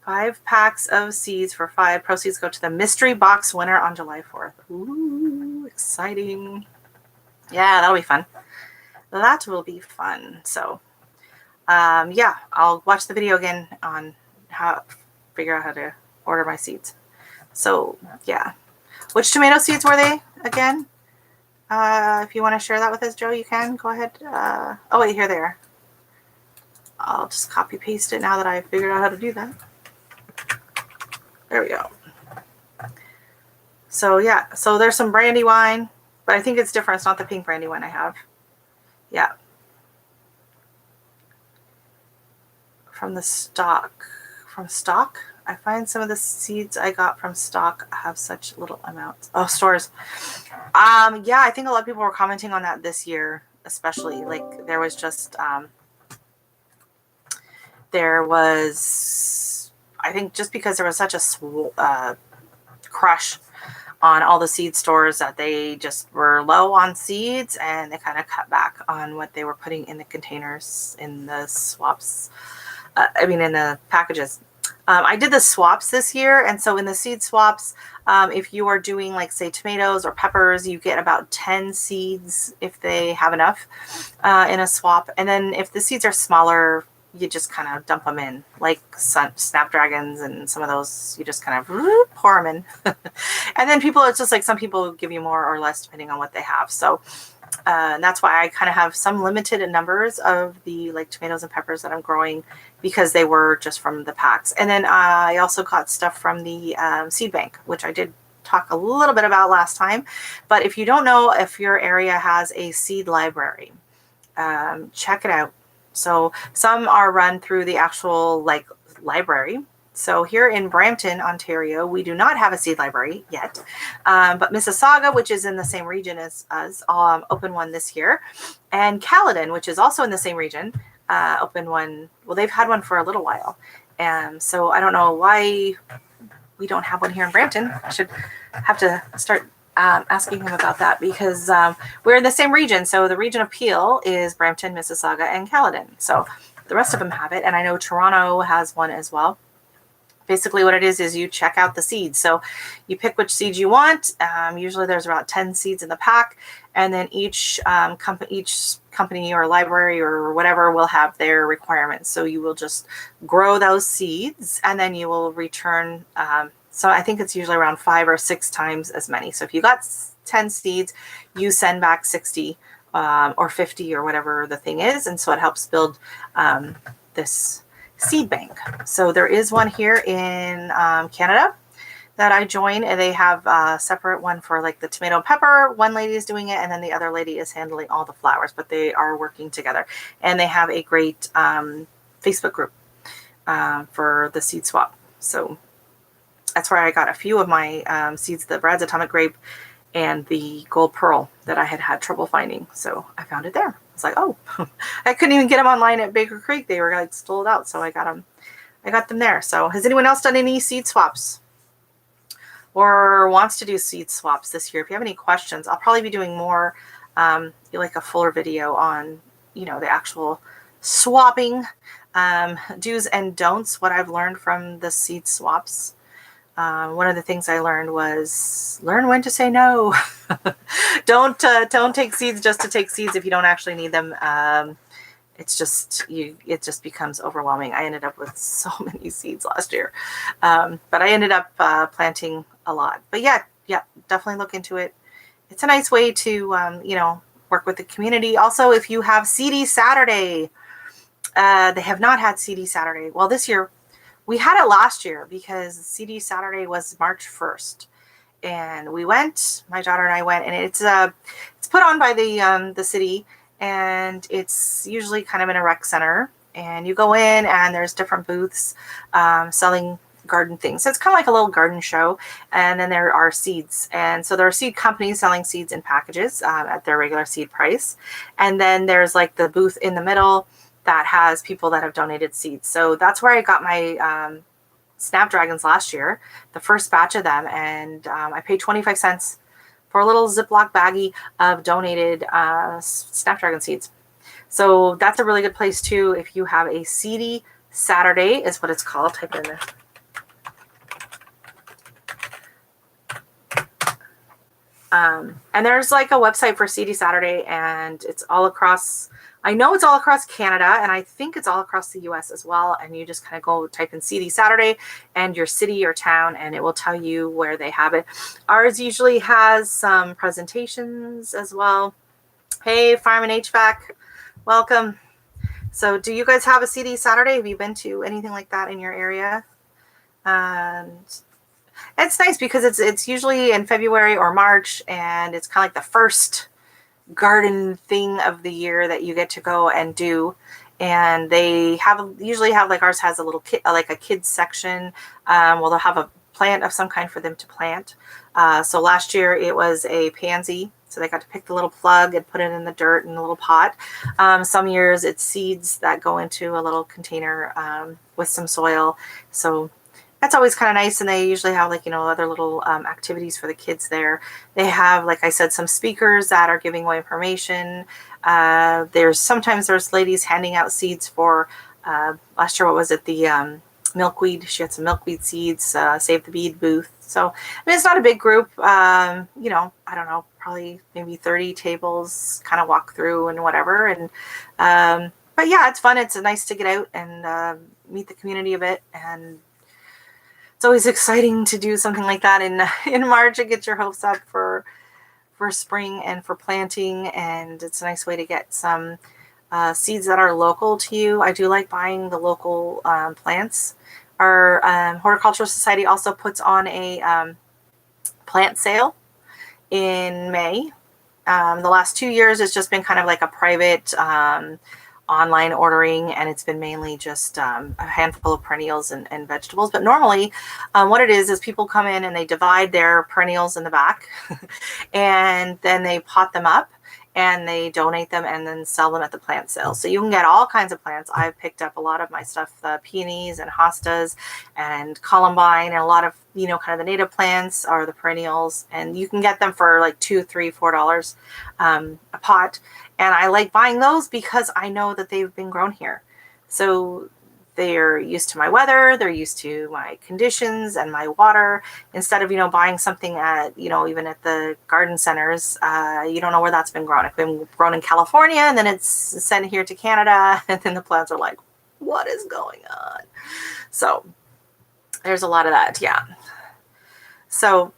5 packs of seeds for 5. Proceeds go to the mystery box winner on July 4th. Ooh, exciting. Yeah, that'll be fun. That will be fun. So, yeah, I'll watch the video again on figure out how to order my seeds. So, yeah. Which tomato seeds were they again? If you want to share that with us, Joe, you can. Go ahead. Oh, wait, here they are. I'll just copy paste it now that I've figured out how to do that. There we go. So yeah, so there's some brandy wine, but I think it's different. It's not the pink brandy wine I have. Yeah. From the stock. From stock? I find some of the seeds I got from stock have such little amounts. Oh, stores. Yeah, I think a lot of people were commenting on that this year, especially. Like there was just I think just because there was such a crush on all the seed stores that they just were low on seeds, and they kind of cut back on what they were putting in the containers, in the swaps. In the packages. I did the swaps this year, and so in the seed swaps, if you are doing like say tomatoes or peppers, you get about 10 seeds if they have enough in a swap. And then if the seeds are smaller, you just kind of dump them in, like snapdragons and some of those, you just kind of pour them in. And then it's just like some people give you more or less depending on what they have. So and that's why I kind of have some limited numbers of the like tomatoes and peppers that I'm growing, because they were just from the packs. And then I also got stuff from the seed bank, which I did talk a little bit about last time. But if you don't know if your area has a seed library, check it out. So some are run through the actual like library. So here in Brampton, Ontario, we do not have a seed library yet. But Mississauga, which is in the same region as us, opened one this year. And Caledon, which is also in the same region, opened one. Well, they've had one for a little while. And so I don't know why we don't have one here in Brampton. I should have to start asking him about that, because we're in the same region. So the region of Peel is Brampton, Mississauga, and Caledon. So the rest of them have it. And I know Toronto has one as well. Basically what it is you check out the seeds. So you pick which seeds you want. Usually there's about 10 seeds in the pack. And then each company or library or whatever will have their requirements. So you will just grow those seeds, and then you will return. So I think it's usually around 5 or 6 times as many. So if you got 10 seeds, you send back 60 or 50 or whatever the thing is. And so it helps build this seed bank. So there is one here in Canada that I joined, and they have a separate one for like the tomato and pepper. One lady is doing it, and then the other lady is handling all the flowers, but they are working together. And they have a great Facebook group for the seed swap. So that's where I got a few of my seeds, the Brad's Atomic Grape and the Gold Pearl that I had trouble finding. So I found it there. It's like, oh, I couldn't even get them online at Baker Creek. They were like sold out. So I got them there. So has anyone else done any seed swaps or wants to do seed swaps this year? If you have any questions, I'll probably be doing more, like a fuller video on, the actual swapping, do's and don'ts, what I've learned from the seed swaps. One of the things I learned was learn when to say no. Don't take seeds just to take seeds if you don't actually need them. It just becomes overwhelming. I ended up with so many seeds last year, but I ended up planting a lot. But yeah, definitely look into it. It's a nice way to work with the community. Also, if you have CD Saturday, they have not had CD Saturday. Well, this year. We had it last year because CD Saturday was March 1st, and we went. My daughter and I went, and it's put on by the city, and it's usually kind of in a rec center. And you go in, and there's different booths selling garden things. So it's kind of like a little garden show. And then there are seeds, and so there are seed companies selling seeds in packages at their regular seed price. And then there's like the booth in the middle that has people that have donated seeds. So that's where I got my snapdragons last year, the first batch of them. And I paid 25 cents for a little Ziploc baggie of donated snapdragon seeds. So that's a really good place too. If you have a CD Saturday is what it's called. Type in there. And there's like a website for CD Saturday, and it's all across, I know it's all across Canada, and I think it's all across the US as well. And you just kind of go type in CD Saturday and your city or town, and it will tell you where they have it. Ours usually has some presentations as well. Hey, Farm and HVAC, welcome. So do you guys have a CD Saturday? Have you been to anything like that in your area? And it's nice because it's usually in February or March, and it's kind of like the first garden thing of the year that you get to go and do. And they usually have, like ours has a little kid, like a kids section. Well, they'll have a plant of some kind for them to plant. So last year it was a pansy. So they got to pick the little plug and put it in the dirt in a little pot. Some years it's seeds that go into a little container with some soil. So that's always kind of nice. And they usually have, like, you know, other little activities for the kids there. They have, like I said, some speakers that are giving away information. Sometimes there's ladies handing out seeds for, last year, what was it? The milkweed. She had some milkweed seeds, Save the Bead booth. So, I mean, it's not a big group. You know, I don't know, probably maybe 30 tables, kind of walk through and whatever. And, but yeah, it's fun. It's nice to get out and meet the community a bit. And it's always exciting to do something like that in March and get your hopes up for spring and for planting. And it's a nice way to get some seeds that are local to you. I do like buying the local plants. Our Horticultural Society also puts on a plant sale in May. The last 2 years, it's just been kind of like a private online ordering, and it's been mainly just a handful of perennials and vegetables. But normally what it is people come in and they divide their perennials in the back and then they pot them up and they donate them and then sell them at the plant sale. So you can get all kinds of plants. I've picked up a lot of my stuff, the peonies and hostas and columbine, and a lot of, you know, kind of the native plants or the perennials, and you can get them for like $2, $3, $4 a pot. And I like buying those because I know that they've been grown here. So they're used to my weather, they're used to my conditions and my water. Instead of, you know, buying something at, you know, even at the garden centers, you don't know where that's been grown. It's been grown in California and then it's sent here to Canada, and then the plants are like, what is going on? So there's a lot of that, yeah. So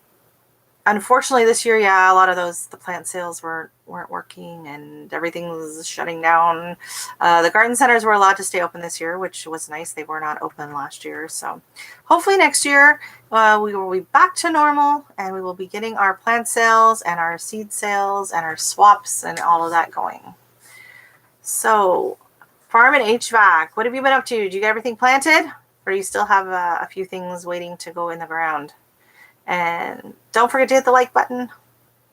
unfortunately this year, yeah, a lot of the plant sales weren't working and everything was shutting down. The garden centers were allowed to stay open this year, which was nice. They were not open last year. So hopefully next year we will be back to normal, and we will be getting our plant sales and our seed sales and our swaps and all of that going. So farm and HVAC, what have you been up to? Did you get everything planted, or do you still have a few things waiting to go in the ground? And don't forget to hit the like button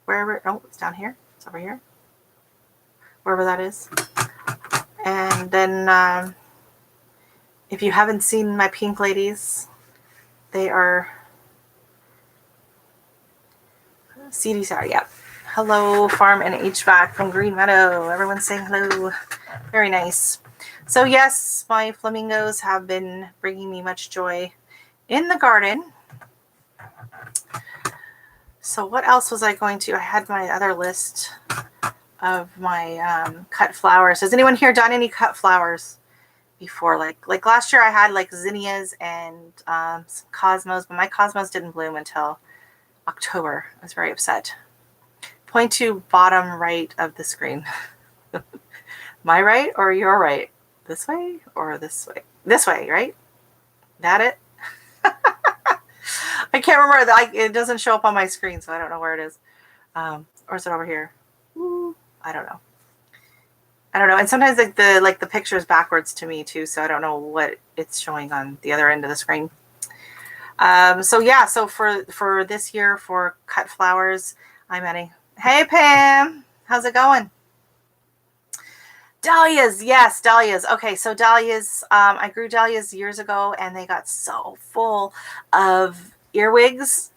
wherever. Oh, it's down here. It's over here. Wherever that is. And then if you haven't seen my pink ladies, they are CD. Sorry, yeah. Hello, Farm and HVAC from Green Meadow. Everyone's saying hello. Very nice. So yes, my flamingos have been bringing me much joy in the garden. So what else was I going to? I had my other list of my cut flowers. Has anyone here done any cut flowers before? Like last year I had like zinnias and some cosmos, but my cosmos didn't bloom until October. I was very upset. Point to bottom right of the screen. My right or your right? This way or this way? This way, right? That it? I can't remember. It doesn't show up on my screen, so I don't know where it is. Or is it over here? Ooh, I don't know. And sometimes the picture is backwards to me too, so I don't know what it's showing on the other end of the screen. So yeah, so for this year for cut flowers, I'm adding. Hey Pam, how's it going? Dahlias, yes, dahlias. Okay, so dahlias, I grew dahlias years ago, and they got so full of earwigs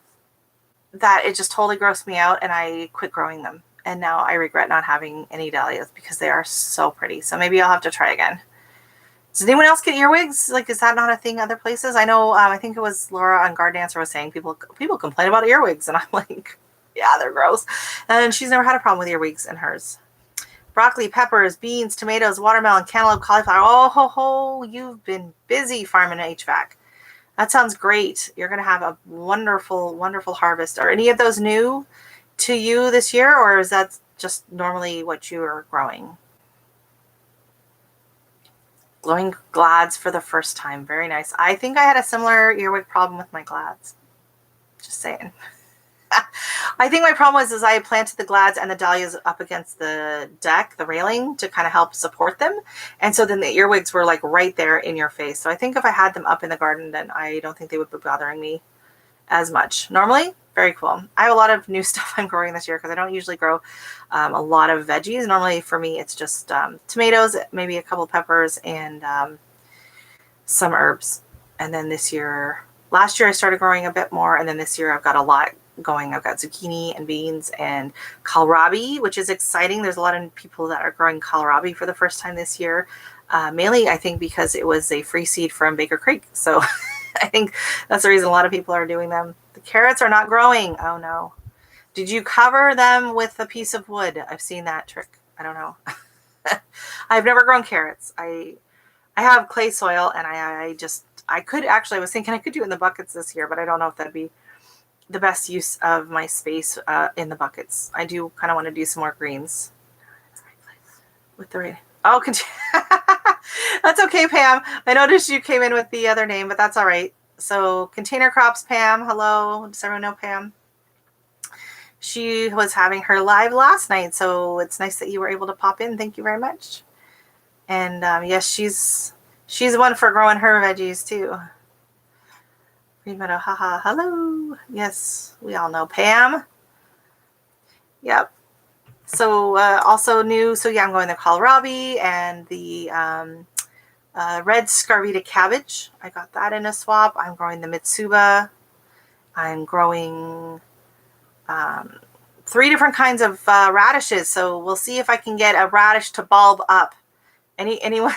that it just totally grossed me out, and I quit growing them. And now I regret not having any dahlias because they are so pretty. So maybe I'll have to try again. Does anyone else get earwigs? Like, is that not a thing other places? I know, I think it was Laura on Gardenias was saying people complain about earwigs, and I'm like, yeah, they're gross. And she's never had a problem with earwigs in hers. Broccoli, peppers, beans, tomatoes, watermelon, cantaloupe, cauliflower. Oh, ho, ho, you've been busy farming HVAC. That sounds great. You're going to have a wonderful, wonderful harvest. Are any of those new to you this year, or is that just normally what you are growing? Glowing glads for the first time. Very nice. I think I had a similar earwig problem with my glads. Just saying. I think my problem was I planted the glads and the dahlias up against the deck, the railing, to kind of help support them. And so then the earwigs were like right there in your face. So I think if I had them up in the garden, then I don't think they would be bothering me as much. Normally, very cool. I have a lot of new stuff I'm growing this year because I don't usually grow a lot of veggies. Normally for me, it's just tomatoes, maybe a couple of peppers, and some herbs. And then last year I started growing a bit more, and then this year I've got a lot going. I've got zucchini and beans and kohlrabi, which is exciting. There's a lot of people that are growing kohlrabi for the first time this year, mainly I think because it was a free seed from Baker Creek. So I think that's the reason a lot of people are doing them. The carrots are not growing. Oh no. Did you cover them with a piece of wood? I've seen that trick. I don't know. I've never grown carrots. I have clay soil, and I was thinking I could do it in the buckets this year, but I don't know if that'd be the best use of my space in the buckets. I do kind of want to do some more greens. With the right. Oh, that's okay, Pam. I noticed you came in with the other name, but that's all right. So container crops, Pam. Hello. Does everyone know Pam? She was having her live last night, so it's nice that you were able to pop in. Thank you very much. And yes, she's one for growing her veggies too. Green Meadow, haha, hello. Yes, we all know Pam. Yep. So also new, so yeah, I'm going the kohlrabi and the red scarvita cabbage. I got that in a swap. I'm growing the mitsuba. I'm growing 3 different kinds of radishes. So we'll see if I can get a radish to bulb up. Anyone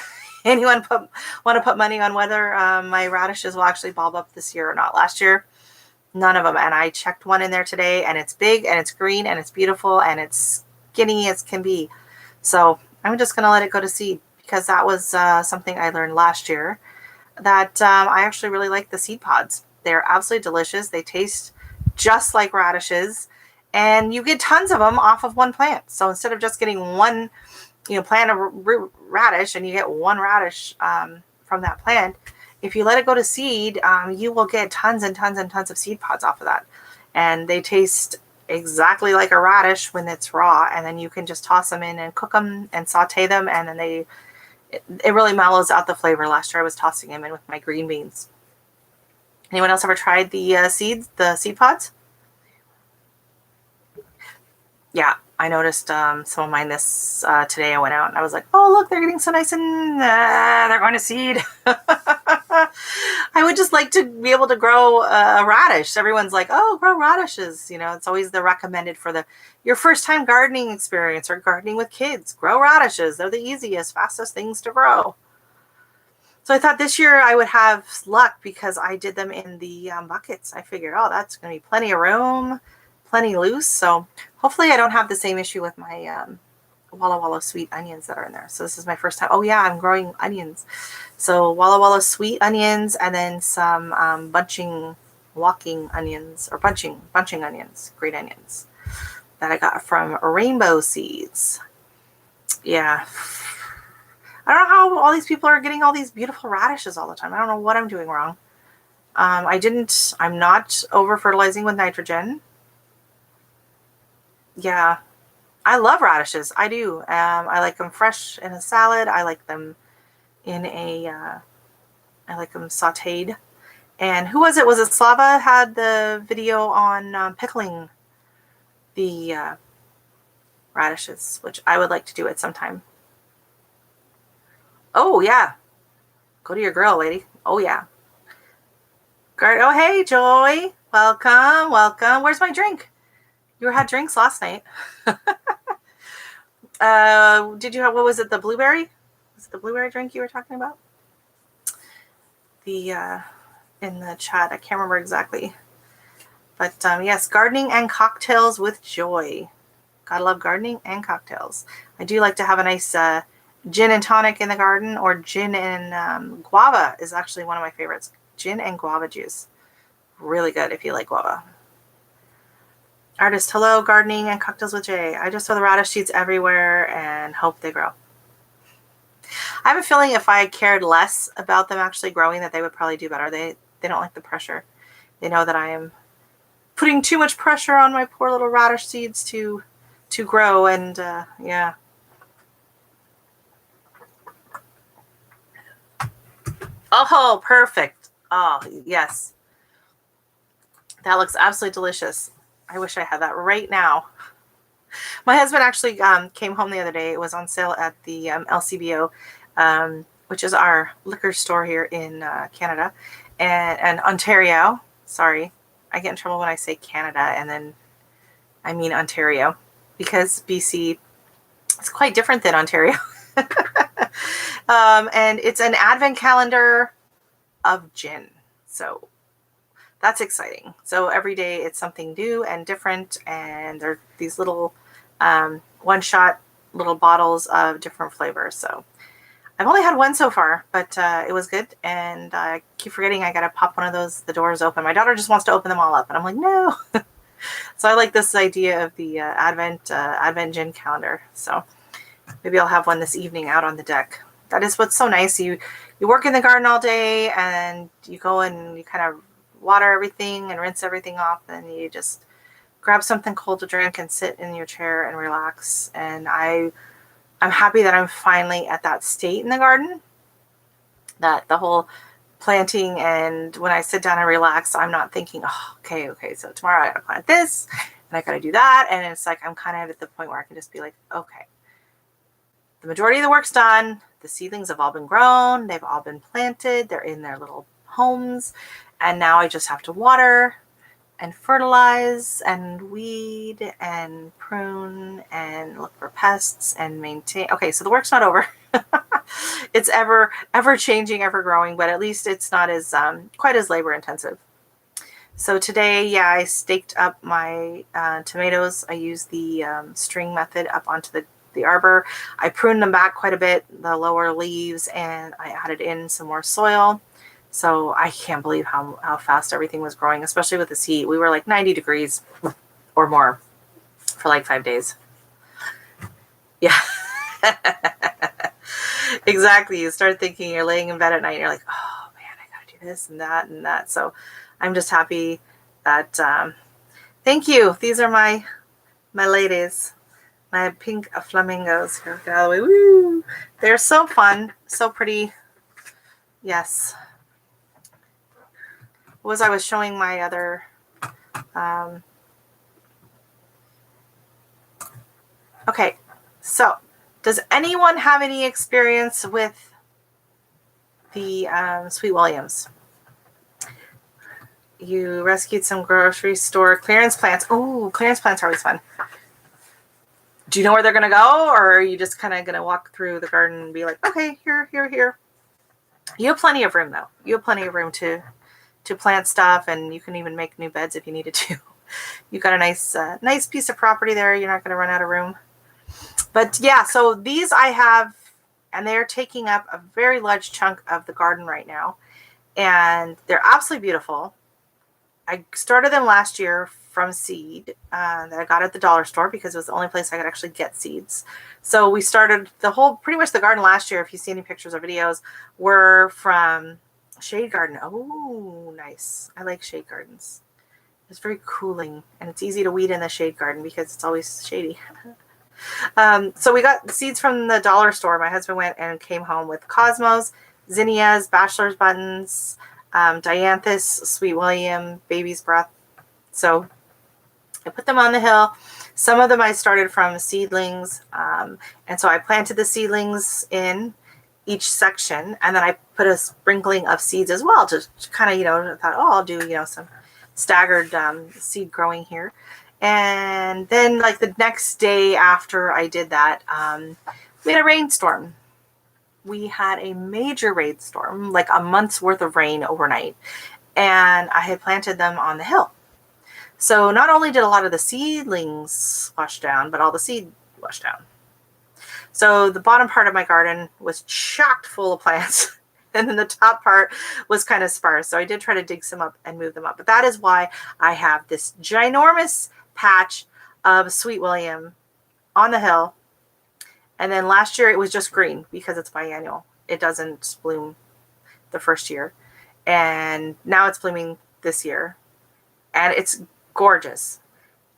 want to put money on whether my radishes will actually bulb up this year or not? Last year, none of them. And I checked one in there today, and it's big, and it's green, and it's beautiful, and it's skinny as can be. So I'm just going to let it go to seed, because that was something I learned last year, that I actually really like the seed pods. They're absolutely delicious. They taste just like radishes, and you get tons of them off of one plant. So instead of just getting one, plant a radish and you get one radish from that plant, if you let it go to seed, you will get tons and tons and tons of seed pods off of that. And they taste exactly like a radish when it's raw, and then you can just toss them in and cook them and saute them, and then it really mellows out the flavor. Last year I was tossing them in with my green beans. Anyone else ever tried the seed pods? Yeah, I noticed some of mine this today. I went out and I was like, oh, look, they're getting so nice, and they're going to seed. I would just like to be able to grow a radish. Everyone's like, oh, grow radishes. It's always the recommended for your first time gardening experience or gardening with kids. Grow radishes. They're the easiest, fastest things to grow. So I thought this year I would have luck because I did them in the buckets. I figured, oh, that's going to be plenty of room, plenty loose. So hopefully I don't have the same issue with my Walla Walla sweet onions that are in there. So this is my first time. Oh yeah, I'm growing onions. So Walla Walla sweet onions, and then some bunching onions, green onions that I got from Rainbow Seeds. Yeah. I don't know how all these people are getting all these beautiful radishes all the time. I don't know what I'm doing wrong. I'm not over fertilizing with nitrogen. Yeah. I love radishes. I do. I like them fresh in a salad. I like them I like them sauteed. And who was it? Was it Slava had the video on pickling the radishes, which I would like to do at some time. Oh, yeah. Go to your grill, lady. Oh, yeah. Oh, hey, Joy. Welcome, welcome. Where's my drink? You had drinks last night. Did you have, what was it, the blueberry? Was it the blueberry drink you were talking about? In the chat, I can't remember exactly. But yes, gardening and cocktails with Joy. Gotta love gardening and cocktails. I do like to have a nice gin and tonic in the garden, or gin and guava is actually one of my favorites. Gin and guava juice. Really good if you like guava. Artist, hello, gardening and cocktails with Jay. I just throw the radish seeds everywhere and hope they grow. I have a feeling if I cared less about them actually growing, that they would probably do better. They don't like the pressure. They know that I am putting too much pressure on my poor little radish seeds to grow, and yeah. Oh, perfect. Oh, yes. That looks absolutely delicious. I wish I had that right now. My husband actually came home the other day. It was on sale at the LCBO, which is our liquor store here in Canada and Ontario. Sorry, I get in trouble when I say Canada and then I mean Ontario, because BC is quite different than Ontario. And it's an advent calendar of gin. So that's exciting. So every day it's something new and different, and they're these little one-shot little bottles of different flavors. So I've only had one so far, but it was good, and I keep forgetting I gotta pop one of those, the doors open. My daughter just wants to open them all up, and I'm like, no. So I like this idea of the Advent gin calendar. So maybe I'll have one this evening out on the deck. That is what's so nice. You work in the garden all day, and you go and you kind of water everything and rinse everything off, and you just grab something cold to drink and sit in your chair and relax. And I'm happy that I'm finally at that state in the garden, that the whole planting, and when I sit down and relax, I'm not thinking, oh, okay, so tomorrow I gotta plant this and I gotta do that. And it's like I'm kind of at the point where I can just be like, okay, the majority of the work's done. The seedlings have all been grown. They've all been planted. They're in their little homes. And now I just have to water and fertilize and weed and prune and look for pests and maintain. Okay, so the work's not over. It's ever changing, ever growing, but at least it's not as quite as labor intensive. So today, yeah, I staked up my tomatoes. I used the string method up onto the arbor. I pruned them back quite a bit, the lower leaves, and I added in some more soil. So I can't believe how fast everything was growing, especially with this heat. We were like 90 degrees or more for like 5 days. Yeah. Exactly. You start thinking, you're laying in bed at night and you're like, oh man, I gotta do this and that and that. So I'm just happy that thank you. These are my ladies, my pink flamingos. Here, get out of the way. Woo! They're so fun, so pretty. Yes. I was showing my other okay, so does anyone have any experience with the Sweet Williams? You rescued some grocery store clearance plants. Oh, clearance plants are always fun. Do you know where they're going to go, or are you just kind of going to walk through the garden and be like, okay, here? You have plenty of room, though. You have plenty of room to plant stuff, and you can even make new beds if you needed to. You've got a nice piece of property there. You're not going to run out of room. But yeah, so these I have, and they're taking up a very large chunk of the garden right now, and they're absolutely beautiful. I started them last year from seed that I got at the dollar store because it was the only place I could actually get seeds. So we started pretty much the garden last year, if you see any pictures or videos, were from shade garden. Oh, nice. I like shade gardens. It's very cooling, and it's easy to weed in the shade garden because it's always shady. So we got seeds from the dollar store. My husband went and came home with cosmos, zinnias, bachelor's buttons, dianthus, sweet William, baby's breath. So I put them on the hill. Some of them I started from seedlings, and so I planted the seedlings in each section, and then I put a sprinkling of seeds as well to kind of, thought, oh, I'll do, some staggered seed growing here. And then like the next day after I did that, we had a rainstorm. We had a major rainstorm, like a month's worth of rain overnight, and I had planted them on the hill. So not only did a lot of the seedlings wash down, but all the seed washed down. So the bottom part of my garden was chocked full of plants. And then the top part was kind of sparse. So I did try to dig some up and move them up. But that is why I have this ginormous patch of Sweet William on the hill. And then last year it was just green because it's biannual. it doesn't bloom the first year. And now it's blooming this year. And it's gorgeous.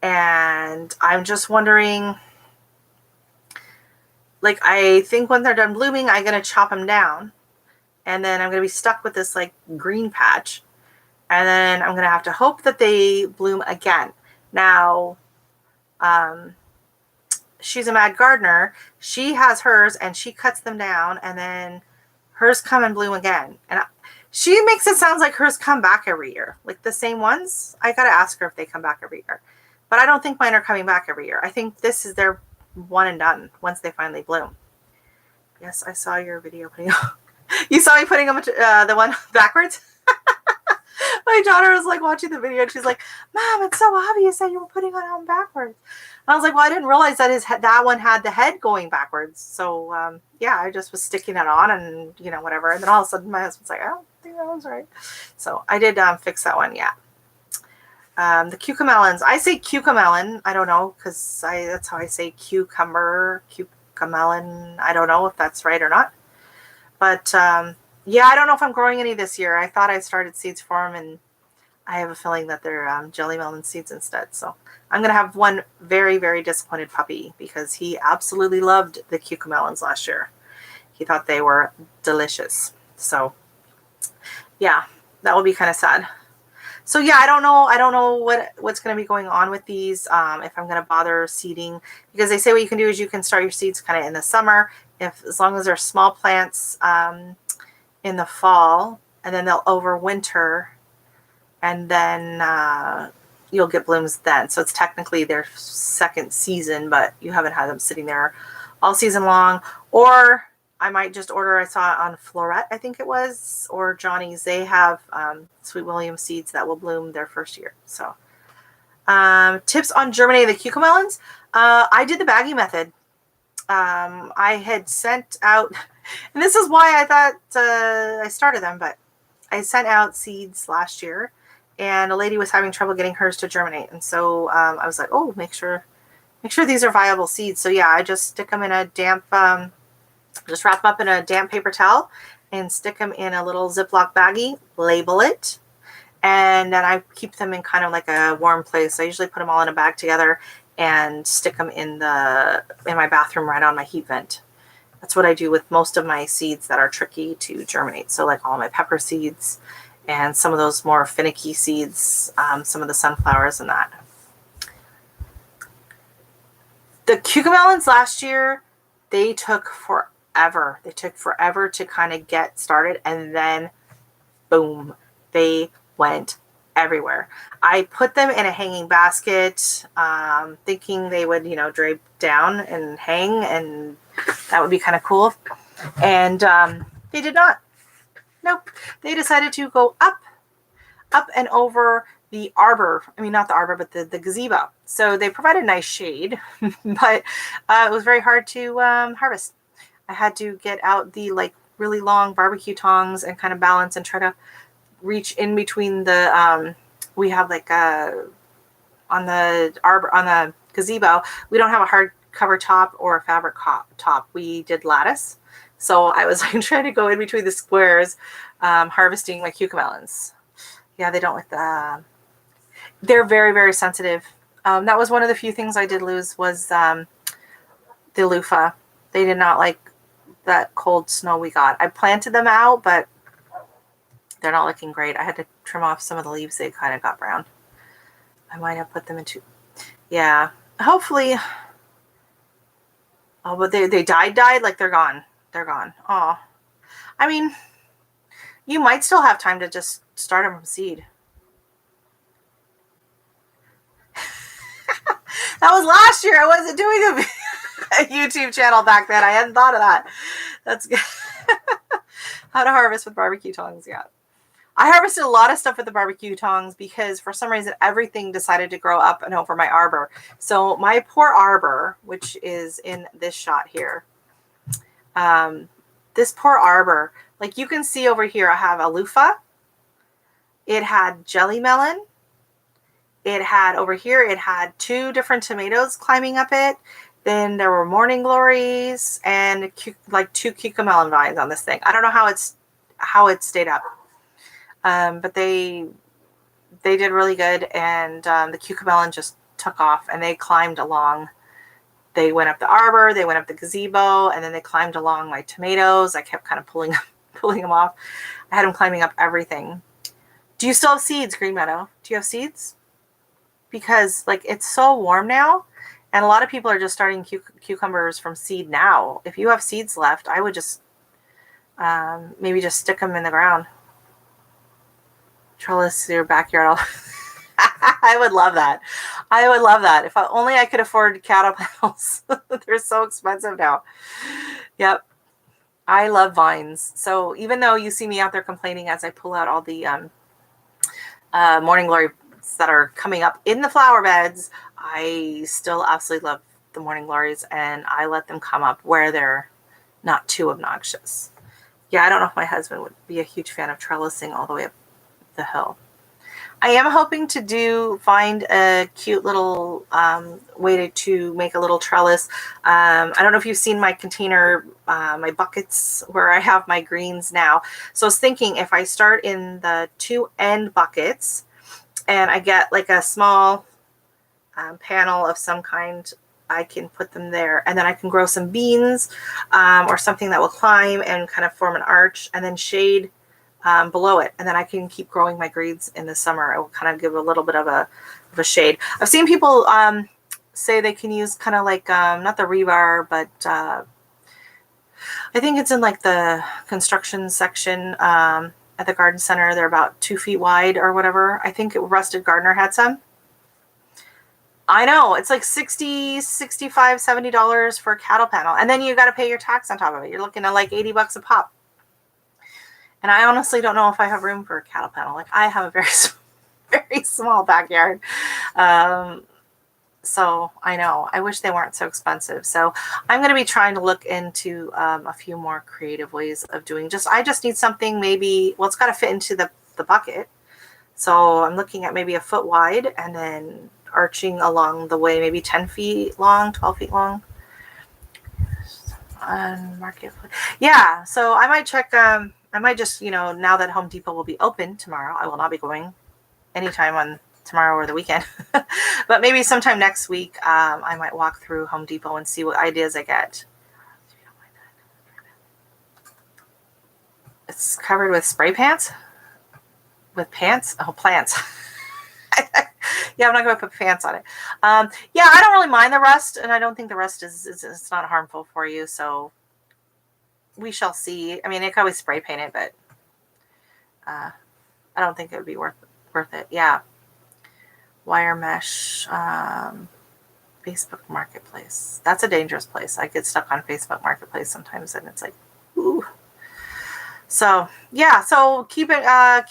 And I'm just wondering, like, I think when they're done blooming, I'm going to chop them down. And then I'm going to be stuck with this like green patch. And then I'm going to have to hope that they bloom again. Now, she's a mad gardener. She has hers and she cuts them down, and then hers come and bloom again. And she makes it sound like hers come back every year, like the same ones. I got to ask her if they come back every year. But I don't think mine are coming back every year. I think this is their one and done once they finally bloom. Yes, I saw your video putting You saw me putting them the one backwards? My daughter was like watching the video and she's like, Mom, it's so obvious that you were putting it on backwards. And I was like, well, I didn't realize that that one had the head going backwards. So yeah, I just was sticking it on and, you know, whatever. And then all of a sudden my husband's like, I don't think that was right. So I did fix that one, yeah. The cucamelons. I say cucamelon. I don't know, because that's how I say cucumber, cucamelon. I don't know if that's right or not. But yeah, I don't know if I'm growing any this year. I thought I started seeds for them, and I have a feeling that they're jelly melon seeds instead. So I'm going to have one very, very disappointed puppy because he absolutely loved the cucamelons last year. He thought they were delicious. So yeah, that will be kind of sad. So yeah, I don't know what's going to be going on with these, if I'm going to bother seeding, because they say what you can do is you can start your seeds kind of in the summer, as long as they're small plants in the fall, and then they'll overwinter, and then you'll get blooms then. So it's technically their second season, but you haven't had them sitting there all season long. Or I might just order, I saw it on Floret, I think it was, or Johnny's. They have Sweet William seeds that will bloom their first year. So tips on germinating the cucamelons. I did the baggie method. I had sent out, and this is why I thought I started them, but I sent out seeds last year, and a lady was having trouble getting hers to germinate. And so I was like, oh, make sure these are viable seeds. So yeah, I just stick them in a damp, just wrap them up in a damp paper towel and stick them in a little Ziploc baggie, label it, and then I keep them in kind of like a warm place. I usually put them all in a bag together and stick them in my bathroom right on my heat vent. That's what I do with most of my seeds that are tricky to germinate. So like all my pepper seeds and some of those more finicky seeds, some of the sunflowers and that. The cucamelons last year, they took forever. They took forever to kind of get started, and then boom, they went everywhere. I put them in a hanging basket, thinking they would, you know, drape down and hang, and that would be kind of cool. And they did not. Nope. They decided to go up and over the arbor. I mean, not the arbor, but the gazebo. So they provided nice shade, but it was very hard to harvest. I had to get out the like really long barbecue tongs and kind of balance and try to reach in between the we have like on the arbor, on the gazebo, we don't have a hard cover top or a fabric top. We did lattice. So I was like trying to go in between the squares, harvesting my cucamelons. Yeah, they don't like the, they're very, very sensitive. That was one of the few things I did lose was the loofah. They did not like that cold snow we got. I planted them out, but they're not looking great. I had to trim off some of the leaves. They kind of got brown. I might have put them into, yeah, hopefully. Oh, but they died, like they're gone. They're gone. Oh, I mean, you might still have time to just start them from seed. That was last year. I wasn't doing a YouTube channel back then. I hadn't thought of that. That's good. How to harvest with barbecue tongs. Yeah. I harvested a lot of stuff with the barbecue tongs because for some reason everything decided to grow up and over my arbor. So my poor arbor, which is in this shot here, this poor arbor, like you can see over here, I have a loofah. It had jelly melon. It had over here, it had 2 different tomatoes climbing up it. Then there were morning glories and like 2 cucamelon vines on this thing. I don't know how it stayed up, but they did really good, and the cucamelon just took off, and they climbed along. They went up the arbor, they went up the gazebo, and then they climbed along my tomatoes. I kept kind of pulling them off. I had them climbing up everything. Do you still have seeds, Green Meadow? Do you have seeds? Because like it's so warm now, and a lot of people are just starting cucumbers from seed now. If you have seeds left, I would just maybe just stick them in the ground. Trellis your backyard. I would love that. I would love that. If only I could afford cattle panels. They're so expensive now. Yep. I love vines. So even though you see me out there complaining as I pull out all the morning glories that are coming up in the flower beds, I still absolutely love the morning glories, and I let them come up where they're not too obnoxious. Yeah, I don't know if my husband would be a huge fan of trellising all the way up the hill. I am hoping to find a cute little way to make a little trellis. I don't know if you've seen my container, my buckets where I have my greens now. So I was thinking if I start in the 2 end buckets and I get like a small panel of some kind, I can put them there, and then I can grow some beans or something that will climb and kind of form an arch, and then shade below it, and then I can keep growing my greens in the summer. It will kind of give a little bit of a shade. I've seen people say they can use kind of like not the rebar, but I think it's in like the construction section at the garden center. They're about 2 feet wide or whatever. I think Rusted Gardener had some. I know, it's like $60, $65, $70 for a cattle panel, and then you got to pay your tax on top of it. You're looking at like $80 a pop. And I honestly don't know if I have room for a cattle panel. Like, I have a very, very small backyard. So I know, I wish they weren't so expensive. So I'm going to be trying to look into a few more creative ways of doing I just need something maybe, well, it's got to fit into the bucket. So I'm looking at maybe a foot wide and then arching along the way, maybe 10 feet long, 12 feet long. On Marketplace. Yeah, so I might check, I might just, now that Home Depot will be open tomorrow, I will not be going anytime on tomorrow or the weekend, but maybe sometime next week, I might walk through Home Depot and see what ideas I get. It's covered with spray pants? With pants? Oh, plants. Yeah, I'm not going to put pants on it. Yeah, I don't really mind the rust, and I don't think the rust is it's not harmful for you, so we shall see. I mean, they could always spray paint it, but I don't think it would be worth it. Yeah. Wire mesh, Facebook Marketplace. That's a dangerous place. I get stuck on Facebook Marketplace sometimes, and it's like, ooh. So yeah, so keep an eye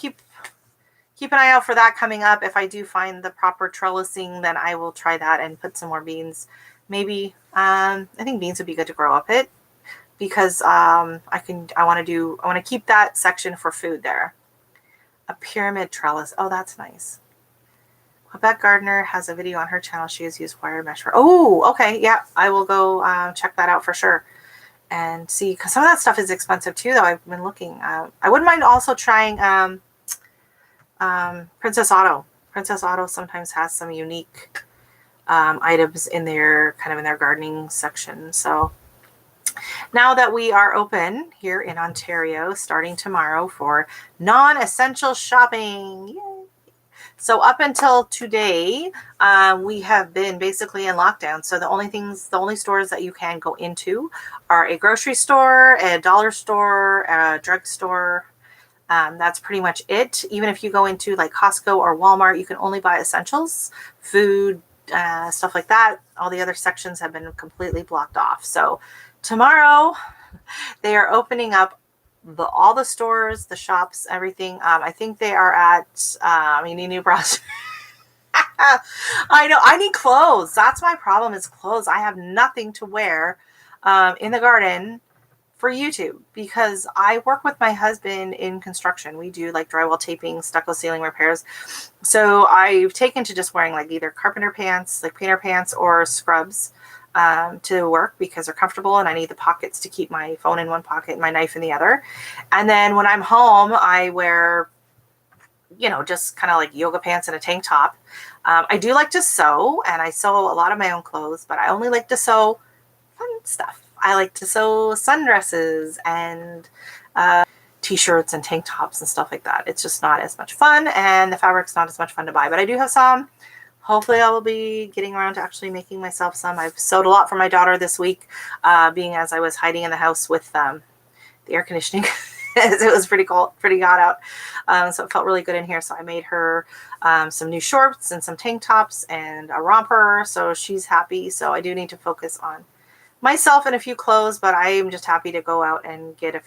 out for that coming up. If I do find the proper trellising, then I will try that and put some more beans. Maybe I think beans would be good to grow up it, because I want to keep that section for food there. A pyramid trellis. Oh, that's nice. Quebec Gardener has a video on her channel. She has used wire mesh for. Oh, okay, yeah, I will go check that out for sure and see, because some of that stuff is expensive too, though. I've been looking. I wouldn't mind also trying Princess Auto. Princess Auto sometimes has some unique items in their gardening section. So now that we are open here in Ontario, starting tomorrow for non-essential shopping, yay! So up until today, we have been basically in lockdown. So the only stores that you can go into are a grocery store, a dollar store, a drugstore. That's pretty much it. Even if you go into like Costco or Walmart, you can only buy essentials, food, stuff like that. All the other sections have been completely blocked off. So tomorrow they are opening up all the stores, the shops, everything. I think they are at, you need new bras. I know, I need clothes. That's my problem, is clothes. I have nothing to wear in the garden for YouTube, because I work with my husband in construction. We do like drywall taping, stucco ceiling repairs. So I've taken to just wearing like either carpenter pants, like painter pants, or scrubs. to work because they're comfortable, and I need the pockets to keep my phone in one pocket and my knife in the other. And then when I'm home, I wear, just kind of like yoga pants and a tank top. I do like to sew, and I sew a lot of my own clothes, but I only like to sew fun stuff. I like to sew sundresses and t-shirts and tank tops and stuff like that. It's just not as much fun, and the fabric's not as much fun to buy, but I do have some. Hopefully I will be getting around to actually making myself some. I've sewed a lot for my daughter this week, being as I was hiding in the house with the air conditioning. It was pretty cold, pretty hot out. So it felt really good in here. So I made her some new shorts and some tank tops and a romper. So she's happy. So I do need to focus on myself and a few clothes, but I am just happy to go out and get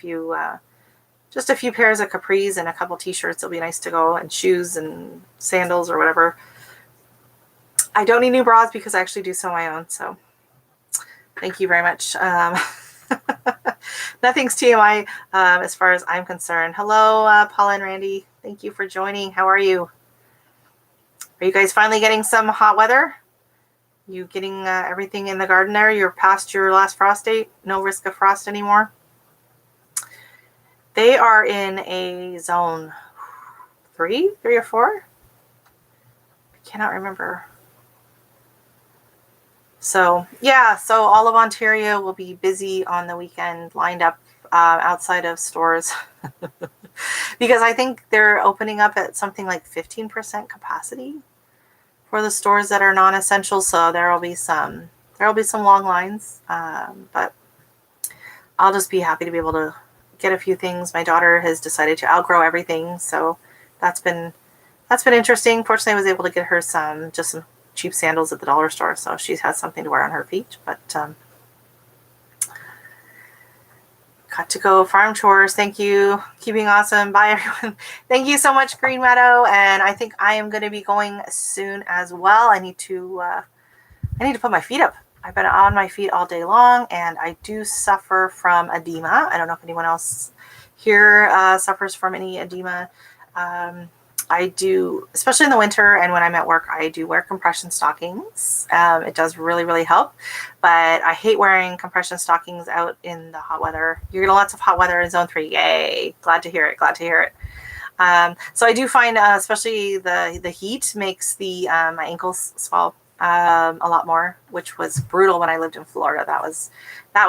just a few pairs of capris and a couple t-shirts. It'll be nice to go, and shoes and sandals or whatever. I don't need new bras because I actually do sew my own. So thank you very much. Nothing's TMI as far as I'm concerned. Hello, Paula and Randy. Thank you for joining. How are you? Are you guys finally getting some hot weather? You getting everything in the garden there? You're past your last frost date? No risk of frost anymore? They are in a zone 3 or 4. I cannot remember. So yeah, so all of Ontario will be busy on the weekend, lined up outside of stores because I think they're opening up at something like 15% capacity for the stores that are non-essential. So there will be some long lines, but I'll just be happy to be able to get a few things. My daughter has decided to outgrow everything, so that's been interesting. Fortunately, I was able to get her some cheap sandals at the dollar store, so she has something to wear on her feet. But got to go. Farm chores. Thank you. Keeping awesome. Bye, everyone. Thank you so much, Green Meadow. And I think I am going to be going soon as well. I need to put my feet up. I've been on my feet all day long, and I do suffer from edema. I don't know if anyone else here suffers from any edema. I do, especially in the winter and when I'm at work, I do wear compression stockings. It does really, really help, but I hate wearing compression stockings out in the hot weather. You're getting lots of hot weather in zone 3. Yay. Glad to hear it. Glad to hear it. So I do find, especially the heat makes my ankles swell a lot more, which was brutal when I lived in Florida. That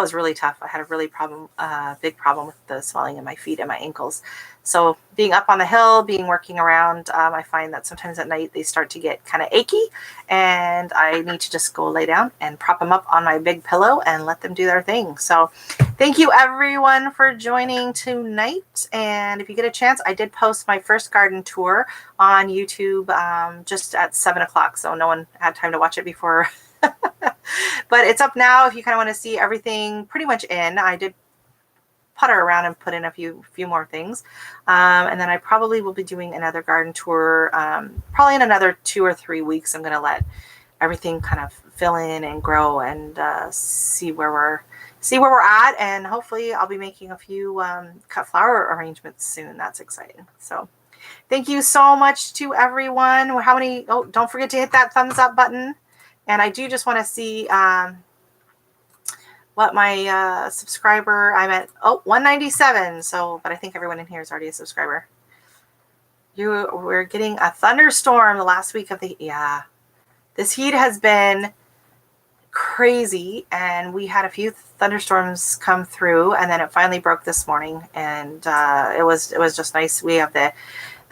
was really tough. I had a really big problem with the swelling in my feet and my ankles. So being up on the hill, working around, I find that sometimes at night they start to get kind of achy, and I need to just go lay down and prop them up on my big pillow and let them do their thing. So thank you everyone for joining tonight. And if you get a chance, I did post my first garden tour on YouTube just at 7 o'clock. So no one had time to watch it before. But it's up now if you kind of want to see everything pretty much in. I did putter around and put in a few more things. And then I probably will be doing another garden tour probably in another 2 or 3 weeks. I'm going to let everything kind of fill in and grow and see where we're at. And hopefully I'll be making a few cut flower arrangements soon. That's exciting. So thank you so much to everyone. Don't forget to hit that thumbs up button. And I do just want to see what my subscriber, I'm at 197. So, but I think everyone in here is already a subscriber. We're getting a thunderstorm the last week of this heat has been crazy, and we had a few thunderstorms come through, and then it finally broke this morning, and it was just nice. We have the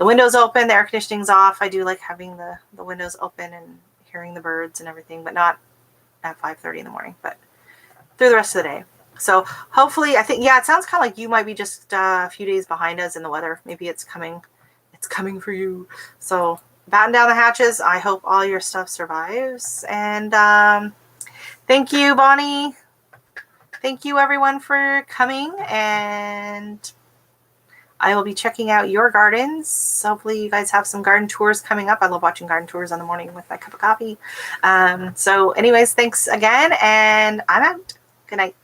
windows open, the air conditioning's off. I do like having the windows open and hearing the birds and everything, but not at 5:30 in the morning, but through the rest of the day. So hopefully, it sounds kind of like you might be just a few days behind us in the weather. Maybe it's coming for you. So batten down the hatches. I hope all your stuff survives. And thank you, Bonnie. Thank you everyone for coming, and I will be checking out your gardens. Hopefully you guys have some garden tours coming up. I love watching garden tours in the morning with my cup of coffee. So anyways, thanks again, and I'm out. Good night.